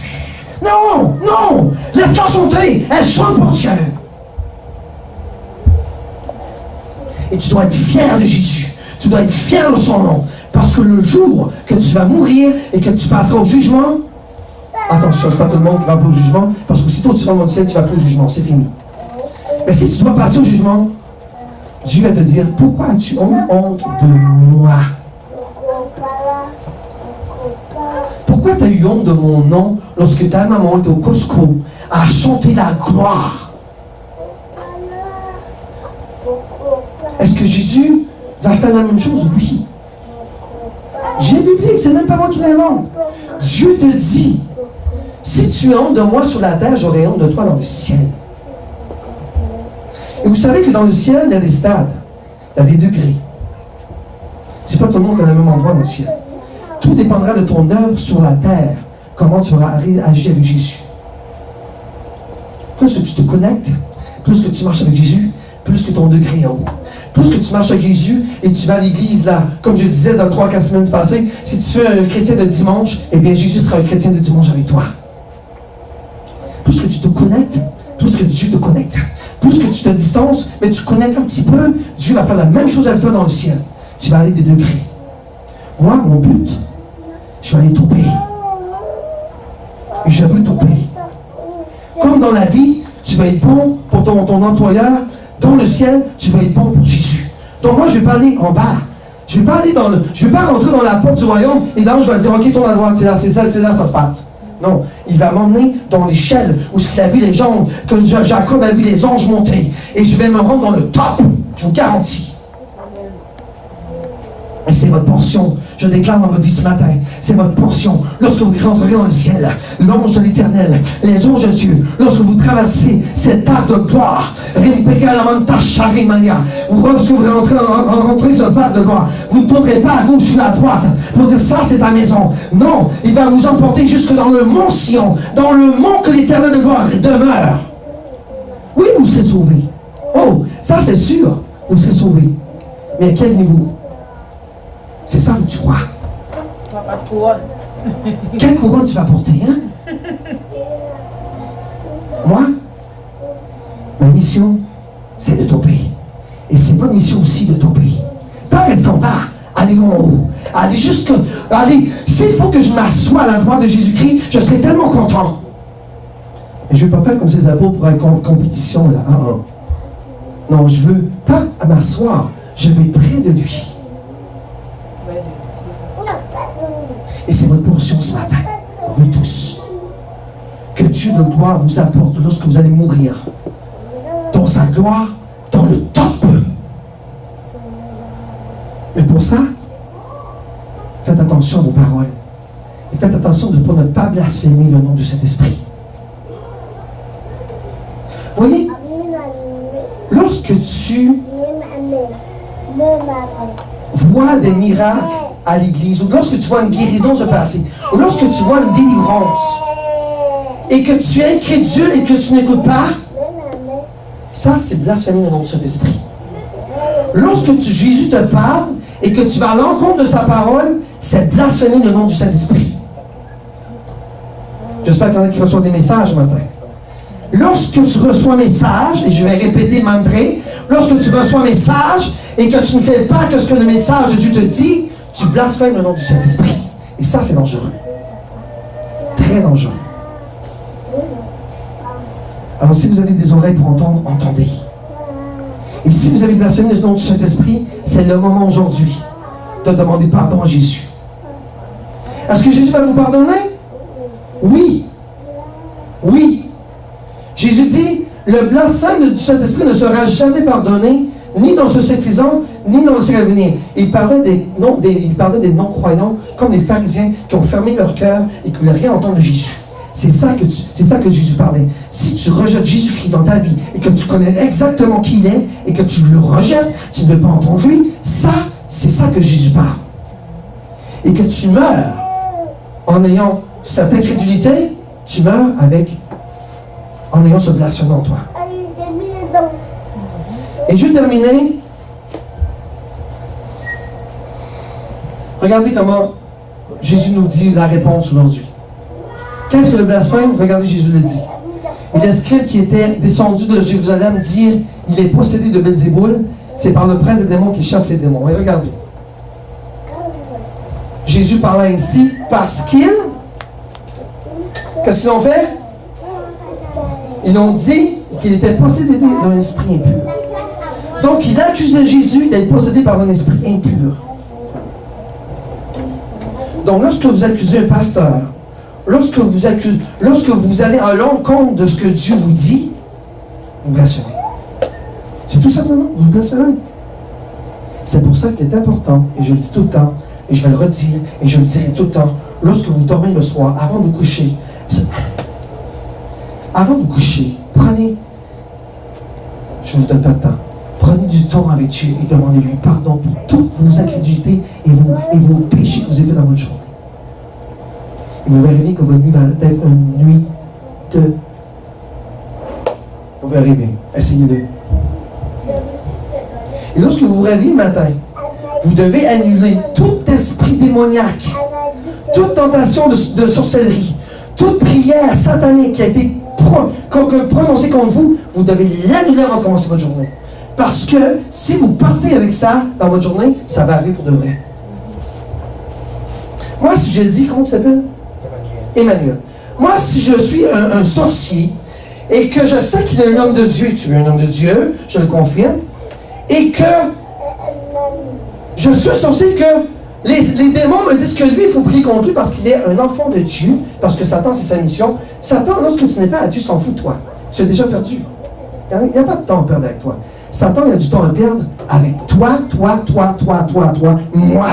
Non, non, laisse-la chanter. Elle chante pour Dieu. Et tu dois être fier de Jésus. Tu dois être fier de son nom. Parce que le jour que tu vas mourir et que tu passeras au jugement, attention, c'est pas tout le monde qui va appeler au jugement, parce que aussitôt que tu vas dans le ciel, tu vas appeler au jugement, c'est fini. Mais si tu dois passer au jugement, Dieu va te dire, pourquoi as-tu honte de moi? Pourquoi tu as eu honte de mon nom lorsque ta maman était au Costco à chanter la gloire? Est-ce que Jésus va faire la même chose? Oui. J'ai biblique, c'est même pas moi qui l'invente. Dieu te dit, si tu as honte de moi sur la terre, j'aurai honte de toi dans le ciel. Et vous savez que dans le ciel, il y a des stades, il y a des degrés. C'est pas tout le monde qui est au même endroit dans le ciel. Tout dépendra de ton œuvre sur la terre, comment tu auras agi avec Jésus. Plus que tu te connectes, plus que tu marches avec Jésus, plus que ton degré est haut. Plus que tu marches avec Jésus et tu vas à l'église, là, comme je disais dans 3-4 semaines passées, si tu fais un chrétien de dimanche, eh bien Jésus sera un chrétien de dimanche avec toi. Plus que tu te connectes, plus que Dieu te connecte. Plus que tu te distances, mais tu connectes un petit peu, Dieu va faire la même chose avec toi dans le ciel. Tu vas aller des degrés. Moi, mon but, je vais aller toper. Et je veux toper. Comme dans la vie, tu vas être bon pour ton employeur. Dans le ciel, tu vas être bon pour Jésus. Donc moi, je ne vais pas aller en bas. Je ne vais pas rentrer dans la porte du royaume et là, je vais dire, ok, tourne à droite, c'est là, ça se passe. Non, il va m'emmener dans l'échelle où il a vu les gens, que Jacob a vu les anges monter. Et je vais me rendre dans le top, je vous garantis. Et c'est votre portion. Je déclare dans votre vie ce matin, c'est votre portion. Lorsque vous rentrerez dans le ciel, l'ange de l'Éternel, les anges de Dieu, lorsque vous traversez cet arc de gloire, lorsque vous rentrez sur cet arc de gloire, vous ne tournerez pas à gauche ou à droite pour dire ça c'est ta maison. Non, il va vous emporter jusque dans le mont Sion, dans le mont que l'Éternel de gloire demeure. Oui, vous serez sauvés. Oh, ça c'est sûr, vous serez sauvés. Mais à quel niveau? C'est ça où tu crois. Quelle couronne tu vas porter, hein? Moi, ma mission, c'est de toper. Et c'est votre mission aussi de toper. Pas rester en bas, aller en haut. Aller jusque... Allez, s'il faut que je m'assoie à la droite de Jésus-Christ, je serai tellement content. Mais je ne vais pas faire comme ces apôtres pour une compétition, là. Non, je ne veux pas m'asseoir. Je veux être près de lui. Et c'est votre portion ce matin, vous tous. Que Dieu de gloire vous apporte lorsque vous allez mourir. Dans sa gloire, dans le top. Mais pour ça, faites attention à vos paroles. Et faites attention de ne pas blasphémer le nom de cet esprit. Voyez, lorsque tu vois des miracles à l'église, ou lorsque tu vois une guérison se passer, ou lorsque tu vois une délivrance, et que tu es incrédule et que tu n'écoutes pas, ça, c'est blasphémer le nom de cet esprit. Lorsque Jésus te parle et que tu vas à l'encontre de sa parole, c'est blasphémer le nom du Saint-Esprit. J'espère qu'il y en a qui reçoivent des messages ce matin. Lorsque tu reçois un message, et je vais répéter mantré, lorsque tu reçois un message et que tu ne fais pas que ce que le message de Dieu te dit, tu blasphèmes le nom du Saint-Esprit. Et ça, c'est dangereux. Très dangereux. Alors, si vous avez des oreilles pour entendre, entendez. Et si vous avez blasphémé le nom du Saint-Esprit, c'est le moment aujourd'hui de demander pardon à Jésus. Est-ce que Jésus va vous pardonner? Oui. Oui. Jésus dit, le blasphème du Saint-Esprit ne sera jamais pardonné, ni dans ce siècle présent, ni dans le siècle à venir. Il parlait des non-croyants, comme les pharisiens qui ont fermé leur cœur et qui ne voulaient rien entendre de Jésus. C'est ça que Jésus parlait. Si tu rejettes Jésus-Christ dans ta vie et que tu connais exactement qui il est et que tu le rejettes, tu ne veux pas entendre lui, c'est ça que Jésus parle. Et que tu meurs en ayant cette incrédulité, tu meurs en ayant ce blasphème en toi. Et je vais terminer. Regardez comment Jésus nous dit la réponse aujourd'hui. Qu'est-ce que le blasphème? Regardez, Jésus le dit. Et le scribe qui était descendu de Jérusalem dire, il est possédé de Belzéboul, c'est par le prince des démons qui chasse les démons. Et regardez. Jésus parla ainsi parce qu'ils... Qu'est-ce qu'ils ont fait? Ils ont dit qu'il était possédé d'un esprit impur. Donc, il accusait Jésus d'être possédé par un esprit impur. Donc, lorsque vous accusez un pasteur, lorsque vous allez à l'encontre de ce que Dieu vous dit, vous blasphémez. C'est tout simplement, vous blasphémez. C'est pour ça qu'il est important, et je le dis tout le temps, et je vais le redire, et je le dirai tout le temps, lorsque vous dormez le soir, avant de vous coucher, prenez, je ne vous donne pas de temps, prenez du temps avec Dieu et demandez-lui pardon pour toutes vos incrédulités et vos péchés que vous avez fait dans votre journée. Et vous verrez bien que votre nuit va être une nuit de... Vous verrez bien. Essayez-le. Et lorsque vous vous réveillez le matin, vous devez annuler tout esprit démoniaque, toute tentation de sorcellerie, toute prière satanique qui a été prononcée contre vous, vous devez l'annuler avant de commencer votre journée. Parce que si vous partez avec ça dans votre journée, ça va arriver pour de vrai. Moi, si je dis, comment tu t'appelles? Emmanuel. Moi, si je suis un sorcier et que je sais qu'il est un homme de Dieu, tu es un homme de Dieu, je le confirme, et que je suis sorcier, que les démons me disent que lui, il faut prier contre lui parce qu'il est un enfant de Dieu, parce que Satan, c'est sa mission. Satan, lorsque tu n'es pas à Dieu, s'en fout de toi. Tu es déjà perdu. Il n'y a pas de temps à perdre avec toi. Satan, il a du temps à perdre avec toi, moi.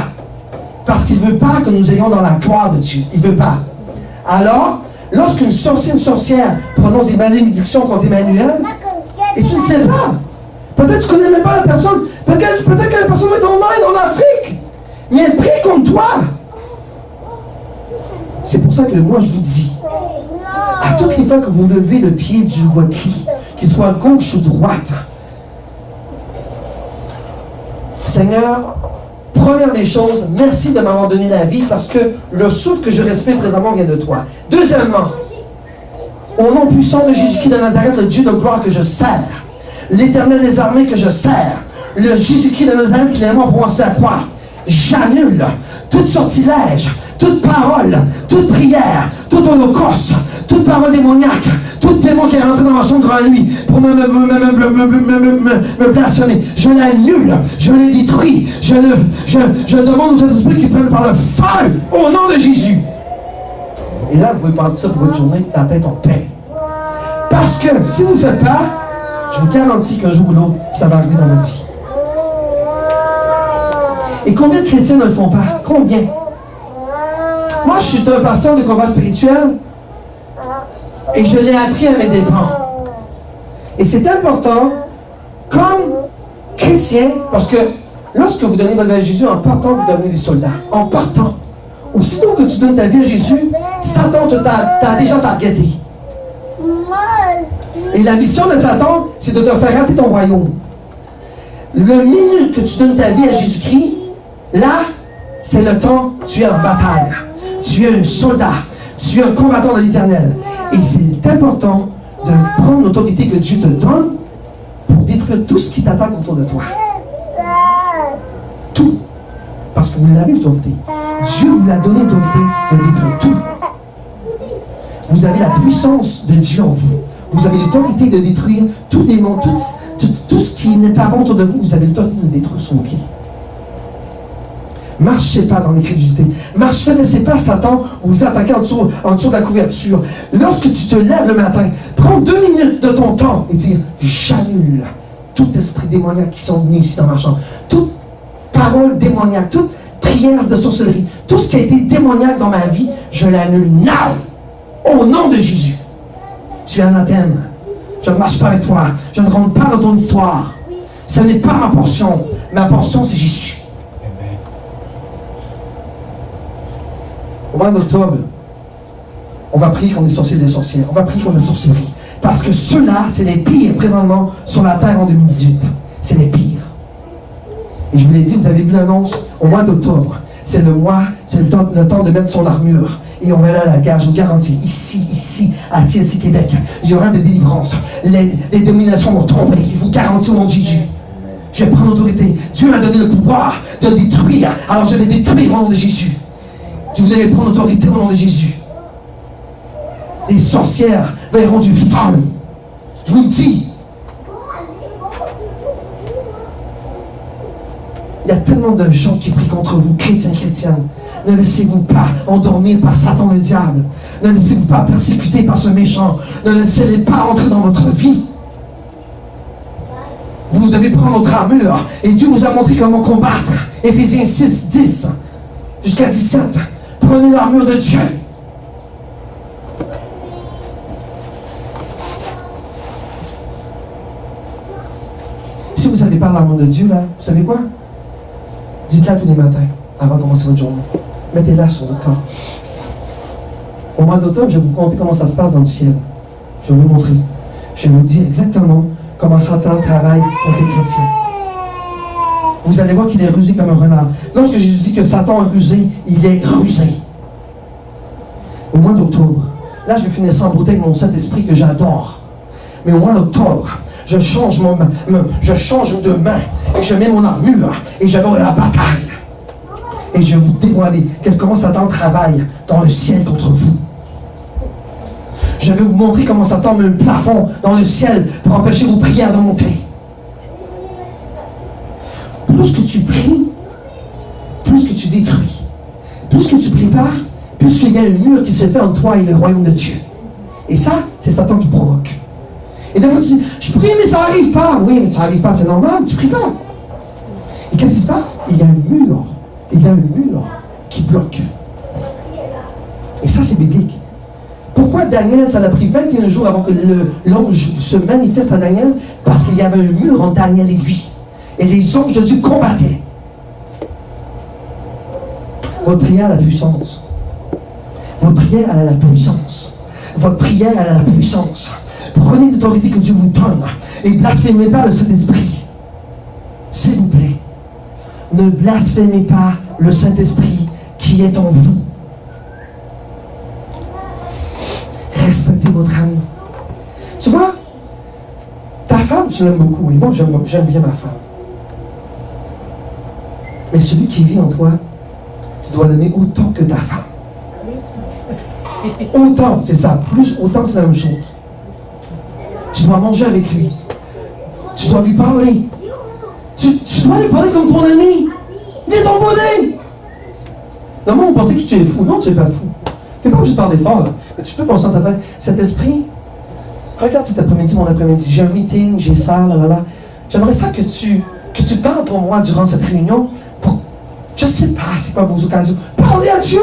Parce qu'il ne veut pas que nous ayons dans la gloire de Dieu. Il ne veut pas. Alors, lorsqu'une sorcière prononce des malédictions contre Emmanuel, et tu ne sais pas, peut-être que tu ne connais même pas la personne, peut-être que la personne est en Inde, en Afrique, mais elle prie contre toi. C'est pour ça que moi je vous dis, à toutes les fois que vous levez le pied du votre cri, qu'il soit à gauche ou droite, Seigneur, première des choses, merci de m'avoir donné la vie parce que le souffle que je respire présentement vient de toi. Deuxièmement, au nom puissant de Jésus-Christ de Nazareth, le Dieu de gloire que je sers, l'Éternel des armées que je sers, le Jésus-Christ de Nazareth qui est mort pour moi sur la croix, j'annule toute sortilège, toute parole, toute prière, tout holocauste, toute parole démoniaque, tout démon qui est rentré dans ma chambre durant la nuit pour me blasphémer. Je l'annule, je le détruis, je demande aux esprits qui prennent par le feu au nom de Jésus. Et là, vous pouvez partir pour votre journée, la tête en paix. Parce que si vous ne le faites pas, je vous garantis qu'un jour ou l'autre, ça va arriver dans votre vie. Et combien de chrétiens ne le font pas? Combien? Moi, je suis un pasteur de combat spirituel et je l'ai appris à mes dépens. Et c'est important, comme chrétien, parce que lorsque vous donnez votre vie à Jésus, en partant, vous devenez des soldats. En partant. Aussitôt que tu donnes ta vie à Jésus, Satan t'a déjà targeté. Et la mission de Satan, c'est de te faire rater ton royaume. Le minute que tu donnes ta vie à Jésus-Christ, là, c'est le temps, tu es en bataille. Tu es un soldat. Tu es un combattant de l'Éternel. Et c'est important de prendre l'autorité que Dieu te donne pour détruire tout ce qui t'attaque autour de toi. Tout. Parce que vous l'avez l'autorité. Dieu vous a donné l'autorité de détruire tout. Vous avez la puissance de Dieu en vous. Vous avez l'autorité de détruire tout démon, tout ce qui n'est pas bon autour de vous. Vous avez l'autorité de le détruire sur vos pieds. Marchez pas dans l'incrédulité. Ne laissez pas Satan vous attaquer en dessous de la couverture. Lorsque tu te lèves le matin, prends 2 minutes de ton temps et dis, j'annule tout esprit démoniaque qui sont venus ici dans ma chambre. Toute parole démoniaque, toute prière de sorcellerie, tout ce qui a été démoniaque dans ma vie, je l'annule now. Au nom de Jésus. Tu es anathème. Je ne marche pas avec toi. Je ne rentre pas dans ton histoire. Ce n'est pas ma portion. Ma portion, c'est Jésus. Au mois d'octobre, on va prier qu'on est sorciers des sorcières. On va prier qu'on est sorcellerie. Parce que ceux-là, c'est les pires présentement sur la terre en 2018. C'est les pires. Et je vous l'ai dit, vous avez vu l'annonce, au mois d'octobre, c'est le temps de mettre son armure. Et on va aller à la guerre, je vous garantis, ici, à TLC Québec, il y aura des délivrances. Les dominations vont tomber, je vous garantis au nom de Jésus. Je vais prendre l'autorité. Dieu m'a donné le pouvoir de détruire, alors je vais détruire au nom de Jésus. Vous devez prendre l'autorité au nom de Jésus. Les sorcières verront du feu. Je vous le dis. Il y a tellement de gens qui prient contre vous, chrétiennes. Ne laissez-vous pas endormir par Satan le diable. Ne laissez-vous pas persécuter par ce méchant. Ne laissez-les pas entrer dans votre vie. Vous devez prendre votre armure. Et Dieu vous a montré comment combattre. Éphésiens 6, 10 jusqu'à 17. Prenez l'armure de Dieu. Si vous n'avez pas l'armure de Dieu, là, vous savez quoi? Dites-la tous les matins, avant de commencer votre journée. Mettez-la sur votre corps. Au mois d'octobre, je vais vous conter comment ça se passe dans le ciel. Je vais vous montrer. Je vais vous dire exactement comment Satan travaille contre les chrétiens. Vous allez voir qu'il est rusé comme un renard. Lorsque Jésus dit que Satan est rusé, il est rusé. Au mois d'octobre, là je vais finir ça en beauté avec mon Saint-Esprit que j'adore. Mais au mois d'octobre, je change de main et je mets mon armure et je vais à la bataille. Et je vais vous dévoiler comment Satan travaille dans le ciel contre vous. Je vais vous montrer comment Satan met un plafond dans le ciel pour empêcher vos prières de monter. Plus que tu pries, plus que tu détruis, plus que tu prépares, plus qu'il y a un mur qui se fait entre toi et le royaume de Dieu. Et ça, c'est Satan qui provoque. Et des fois, tu dis, je prie, mais ça n'arrive pas. Oui, mais ça n'arrive pas, c'est normal, tu ne pries pas. Et qu'est-ce qui se passe? Il y a un mur. Il y a un mur qui bloque. Et ça, c'est biblique. Pourquoi Daniel, ça a pris 21 jours avant que l'ange se manifeste à Daniel? Parce qu'il y avait un mur entre Daniel et lui. Et les anges de Dieu combattaient. Votre prière a la puissance. Votre prière a la puissance. Votre prière a la puissance. Prenez l'autorité que Dieu vous donne et blasphémez pas le Saint-Esprit. S'il vous plaît. Ne blasphémez pas le Saint-Esprit qui est en vous. Respectez votre âme. Tu vois, ta femme, tu l'aimes beaucoup. Et moi, j'aime bien ma femme. Mais celui qui vit en toi, tu dois l'aimer autant que ta femme. Autant, c'est ça. Plus, autant, c'est la même chose. Tu dois manger avec lui. Tu dois lui parler. Tu dois lui parler comme ton ami. Il est ton bonnet. Non, moi, on pensait que tu es fou. Non, tu n'es pas fou. Tu n'es pas obligé de parler fort, là. Mais tu peux penser en ta tête. Cet esprit, regarde cet après-midi, mon après-midi. J'ai un meeting, j'ai ça, là. J'aimerais ça que tu parles pour moi durant cette réunion. Je ne sais pas, c'est quoi vos occasions. Parlez à Dieu.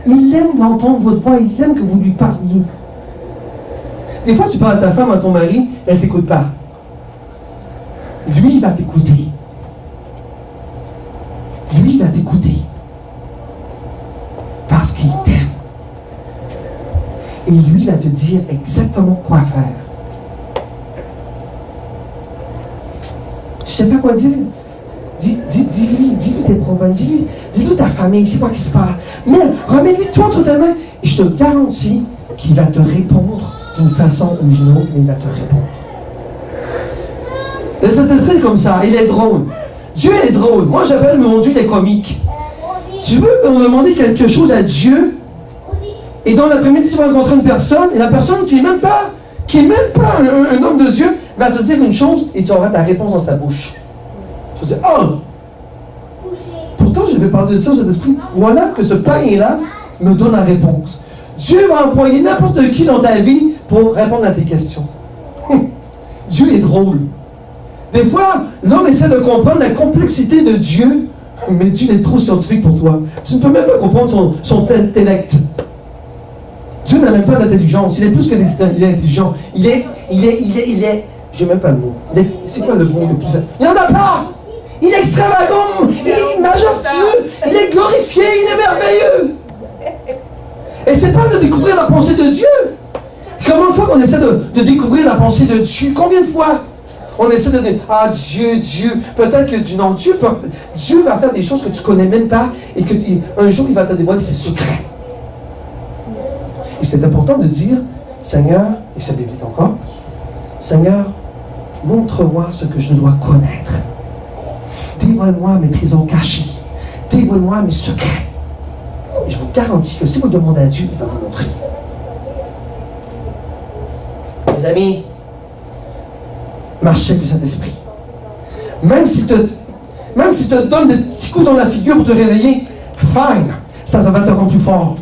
Il aime d'entendre votre voix. Il aime que vous lui parliez. Des fois, tu parles à ta femme, à ton mari, elle ne t'écoute pas. Lui, il va t'écouter. Lui, il va t'écouter. Parce qu'il t'aime. Et lui va te dire exactement quoi faire. Tu sais pas quoi dire? Dis-lui tes problèmes, dis-lui ta famille, c'est quoi qui se passe. Mais remets-lui tout entre tes mains et je te garantis qu'il va te répondre d'une façon ou d'une autre, mais il va te répondre. Le Saint-Esprit est comme ça, il est drôle. Dieu est drôle. Moi, j'appelle mon Dieu des comiques. Tu veux me demander quelque chose à Dieu, et dans l'après-midi, tu vas rencontrer une personne, et la personne qui n'est même pas un homme de Dieu, va te dire une chose, et tu auras ta réponse dans sa bouche. Tu vas dire, oh! Pourtant, je vais parler de ça au Saint-Esprit. Voilà que ce païen-là me donne la réponse. Dieu va employer n'importe qui dans ta vie pour répondre à tes questions. Dieu est drôle. Des fois, l'homme essaie de comprendre la complexité de Dieu, mais Dieu est trop scientifique pour toi. Tu ne peux même pas comprendre son intellect. Dieu n'a même pas d'intelligence. Il est plus que il est intelligent. Il est, j'ai même pas le mot. C'est quoi le mot le plus... Il n'en a pas! Il est extravagant, il est majestueux, il est glorifié, il est merveilleux. Et c'est pas de découvrir la pensée de Dieu. Combien de fois qu'on essaie de découvrir la pensée de Dieu? Combien de fois on essaie de dire, ah Dieu, peut-être que Dieu va faire des choses que tu ne connais même pas et qu'un jour il va te dévoiler ses secrets. Et c'est important de dire, Seigneur, et c'est biblique encore, Seigneur, montre-moi ce que je dois connaître. Dévoile-moi mes trésors cachés. Dévoile-moi mes secrets. Et je vous garantis que si vous demandez à Dieu, il va vous montrer. Mes amis, marchez avec le Saint-Esprit. Même s'il te donne des petits coups dans la figure pour te réveiller, fine, ça va te rendre plus fort.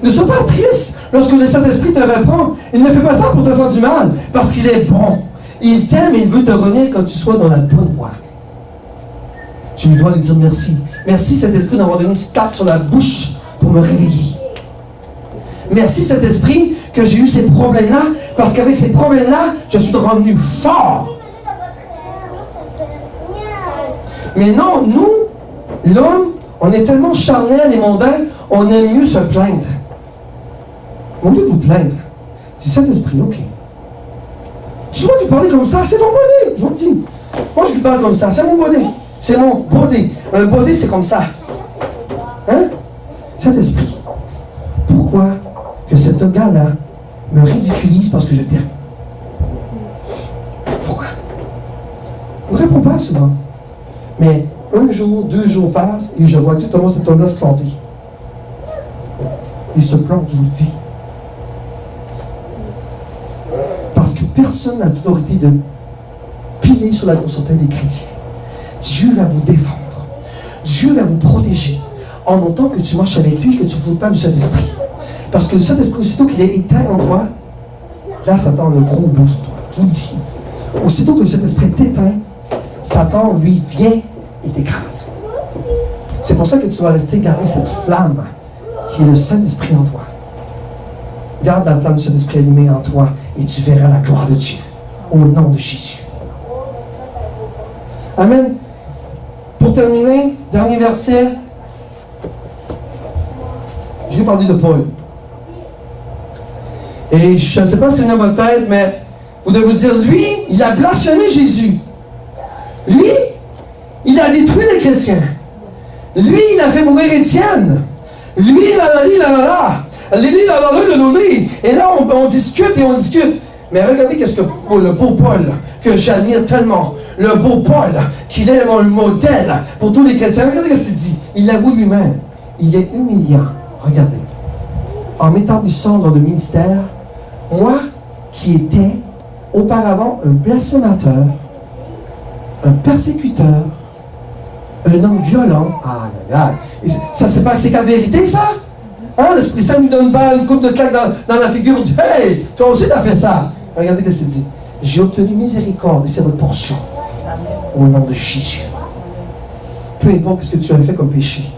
Ne sois pas triste lorsque le Saint-Esprit te reprend. Il ne fait pas ça pour te faire du mal, parce qu'il est bon. Il t'aime et il veut te revenir quand tu sois dans la bonne voie. Tu dois lui dire merci. Merci, Saint-Esprit, d'avoir donné une petite tape sur la bouche pour me réveiller. Merci, Saint-Esprit, que j'ai eu ces problèmes-là, parce qu'avec ces problèmes-là, je suis revenu fort. Mais non, nous, l'homme, on est tellement charnel et mondain, on aime mieux se plaindre. Au lieu de vous plaindre, dis Saint-Esprit, ok. Tu dois lui parler comme ça, c'est ton body, je vous le dis. Moi, je lui parle comme ça, c'est mon body. C'est mon body. Un body, c'est comme ça. Hein? Saint-Esprit, pourquoi que cet gars-là me ridiculise parce que je t'aime? Pourquoi? On ne répond pas souvent. Mais un jour, 2 jours passent et je vois exactement cet homme-là se planter. Il se plante, je vous le dis. Parce que personne n'a l'autorité de piler sur la conscience des chrétiens. Dieu va vous défendre. Dieu va vous protéger. En autant que tu marches avec lui, que tu ne fous pas du Saint-Esprit. Parce que le Saint-Esprit, aussitôt qu'il est éteint en toi, là, Satan a le gros bout sur toi. Je vous le dis. Aussitôt que le Saint-Esprit est éteint, Satan, lui, vient et t'écrase. C'est pour ça que tu dois rester garder cette flamme qui est le Saint-Esprit en toi. Garde la flamme du Saint-Esprit allumée en toi et tu verras la gloire de Dieu. Au nom de Jésus. Amen. Pour terminer, dernier verset. Je vais parler de Paul. Et je ne sais pas si c'est dans votre tête, mais vous devez vous dire, lui, il a blasphémé Jésus. Lui, il a détruit les chrétiens. Lui, il a fait mourir Étienne. Lui, et là, on discute et on discute. Mais regardez qu'est-ce que le beau Paul, que j'admire tellement, le beau Paul, qu'il est un modèle pour tous les chrétiens. Regardez ce qu'il dit. Il l'avoue lui-même. Il est humiliant. Regardez. En m'établissant dans le ministère, moi qui étais auparavant un blasphémateur, un persécuteur, un homme violent. Ça, c'est la vérité, ça? Hein, l'Esprit Saint ne nous donne pas une coupe de claque dans la figure et dit, hey, toi aussi tu as fait ça. Regardez ce qu'il dit. J'ai obtenu miséricorde et c'est votre portion. Au nom de Jésus. Peu importe ce que tu as fait comme péché.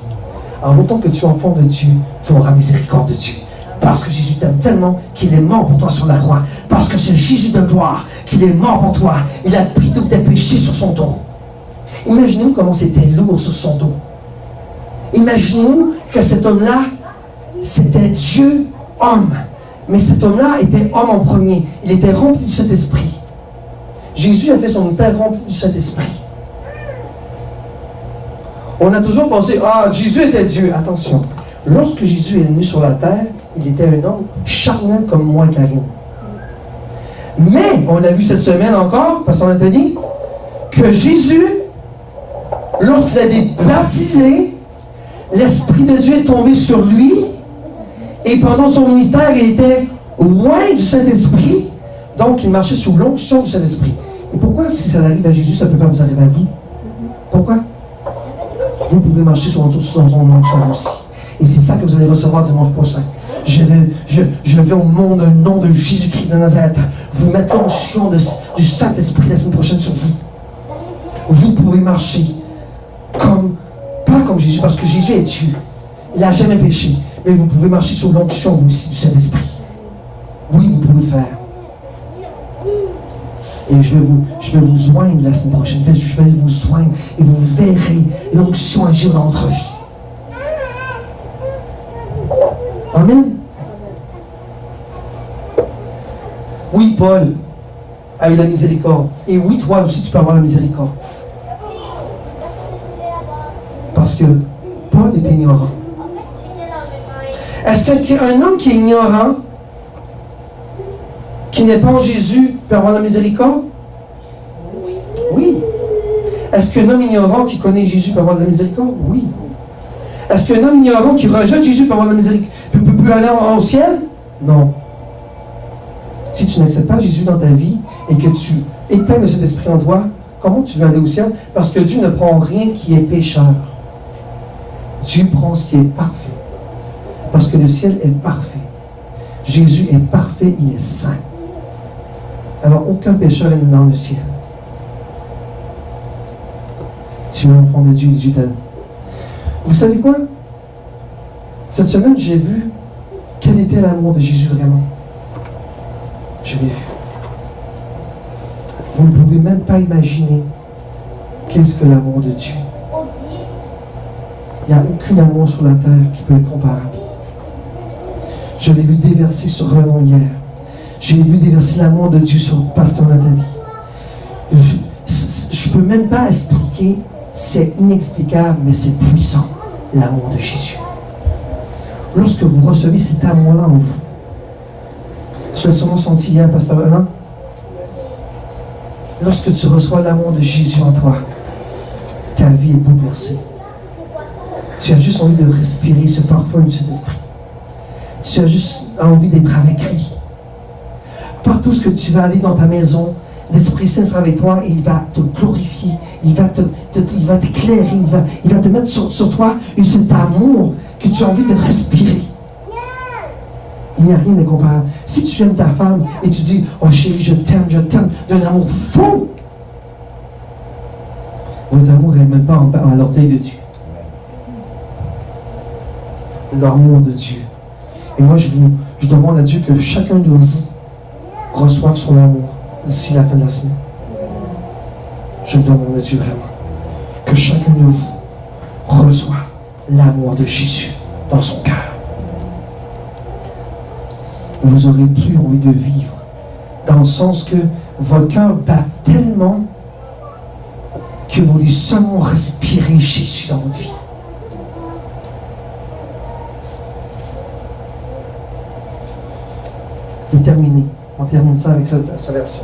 En autant que tu es enfant de Dieu, tu auras miséricorde de Dieu. Parce que Jésus t'aime tellement qu'il est mort pour toi sur la croix. Parce que c'est Jésus de gloire qu'il est mort pour toi. Il a pris tous tes péchés sur son dos. Imaginez-vous comment c'était lourd sur son dos. Imaginez-vous que cet homme-là, c'était Dieu, homme. Mais cet homme-là était homme en premier. Il était rempli du Saint-Esprit. Jésus a fait son ministère rempli du Saint-Esprit. On a toujours pensé, Jésus était Dieu. Attention, lorsque Jésus est venu sur la terre, il était un homme charnel comme moi et Karine. Mais, on a vu cette semaine encore, Pasteur Anthony, que Jésus, lorsqu'il a été baptisé, l'Esprit de Dieu est tombé sur lui, et pendant son ministère, il était loin du Saint-Esprit, donc il marchait sous l'onction du Saint-Esprit. Et pourquoi, si ça arrive à Jésus, ça ne peut pas vous arriver à vous? Pourquoi? Vous pouvez marcher sur son onction aussi. Et c'est ça que vous allez recevoir dimanche prochain. Je vais au nom de Jésus-Christ de Nazareth vous mettre l'onction du Saint-Esprit la semaine prochaine sur vous. Vous pouvez marcher pas comme Jésus, parce que Jésus est Dieu. Il n'a jamais péché. Mais vous pouvez marcher sur l'onction, vous aussi, du Saint-Esprit. Oui, vous pouvez le faire. Et je vais vous joindre la semaine prochaine. Je vais vous joindre et vous verrez l'onction agir dans votre vie. Amen. Oui, Paul a eu la miséricorde. Et oui, toi aussi, tu peux avoir la miséricorde. Parce que Paul était ignorant. Est-ce qu'un homme qui est ignorant, qui n'est pas en Jésus, peut avoir la miséricorde? Oui. Est-ce qu'un homme ignorant qui connaît Jésus peut avoir de la miséricorde? Oui. Est-ce qu'un homme ignorant qui rejette Jésus peut avoir de la miséricorde, peut aller au ciel? Non. Si tu n'acceptes pas Jésus dans ta vie et que tu éteins de cet esprit en toi, comment tu veux aller au ciel? Parce que Dieu ne prend rien qui est pécheur. Dieu prend ce qui est parfait. Parce que le ciel est parfait. Jésus est parfait, il est saint. Alors aucun pécheur n'est dans le ciel. Tu es l'enfant de Dieu et Dieu t'aime. Vous savez quoi? Cette semaine, j'ai vu quel était l'amour de Jésus vraiment. Je l'ai vu. Vous ne pouvez même pas imaginer qu'est-ce que l'amour de Dieu. Il n'y a aucun amour sur la terre qui peut être comparable. Je l'ai vu déverser sur Renan hier. J'ai vu déverser l'amour de Dieu sur Pasteur Nathalie. Je ne peux même pas expliquer, c'est inexplicable, mais c'est puissant, l'amour de Jésus. Lorsque vous recevez cet amour-là en vous, tu l'as sûrement senti hier, Pasteur Renan. Lorsque tu reçois l'amour de Jésus en toi, ta vie est bouleversée. Tu as juste envie de respirer ce parfum de cet esprit. Tu as juste envie d'être avec lui. Partout ce que tu vas aller dans ta maison, l'Esprit Saint sera avec toi et il va te glorifier, il va t'éclairer, il va te mettre sur toi cet amour que tu as envie de respirer. Il n'y a rien de comparable. Si tu aimes ta femme et tu dis, oh chérie, je t'aime, d'un amour fou, votre amour n'est même pas à l'orteil de Dieu. L'amour de Dieu. Et moi, je demande à Dieu que chacun de vous reçoive son amour d'ici la fin de la semaine. Je demande à Dieu vraiment que chacun de vous reçoive l'amour de Jésus dans son cœur. Vous n'aurez plus envie de vivre, dans le sens que votre cœur bat tellement que vous voulez seulement respirer Jésus dans votre vie. Et terminé. On termine ça avec ce verset.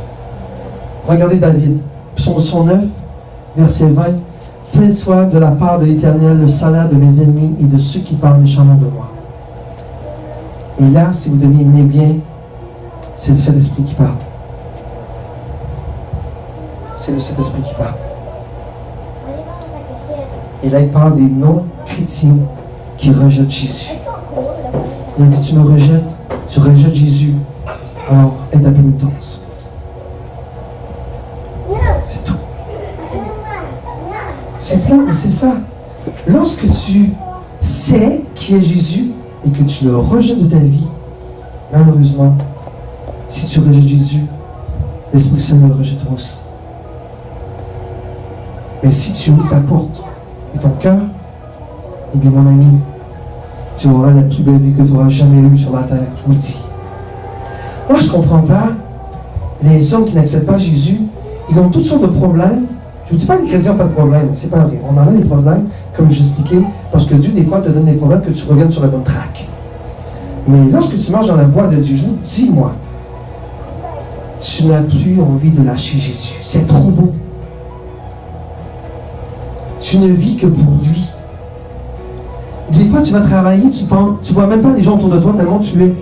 Regardez David, psaume 109, verset 20. Tel soit de la part de l'Éternel le salaire de mes ennemis et de ceux qui parlent méchamment de moi. Et là, si vous devinez bien, c'est le Saint-Esprit qui parle. C'est le Saint-Esprit qui parle. Et là, il parle des non-chrétiens qui rejettent Jésus. Il dit, tu me rejettes, tu rejettes Jésus. Alors, aide ta pénitence. C'est tout. C'est tout, mais c'est ça. Lorsque tu sais qui est Jésus et que tu le rejettes de ta vie, malheureusement, si tu rejettes Jésus, l'Esprit Saint le rejettera aussi. Mais si tu ouvres ta porte et ton cœur, eh bien mon ami, tu auras la plus belle vie que tu auras jamais eue sur la terre, je vous le dis. Moi, je ne comprends pas. Les hommes qui n'acceptent pas Jésus, ils ont toutes sortes de problèmes. Je ne vous dis pas que les chrétiens n'ont pas de problème. C'est pas vrai. On en a des problèmes, comme j'expliquais, parce que Dieu, des fois, te donne des problèmes que tu reviennes sur la bonne traque. Mais lorsque tu marches dans la voie de Dieu, je vous dis, moi, tu n'as plus envie de lâcher Jésus. C'est trop beau. Tu ne vis que pour lui. Des fois, tu vas travailler, tu vois même pas les gens autour de toi tellement tu es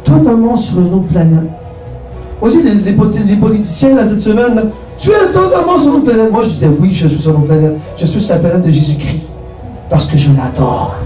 totalement sur une autre planète. Aussi, les politiciens, là, cette semaine, là, tu es totalement sur une autre planète. Moi, je disais, oui, je suis sur une autre planète. Je suis sur la planète de Jésus-Christ. Parce que je l'adore.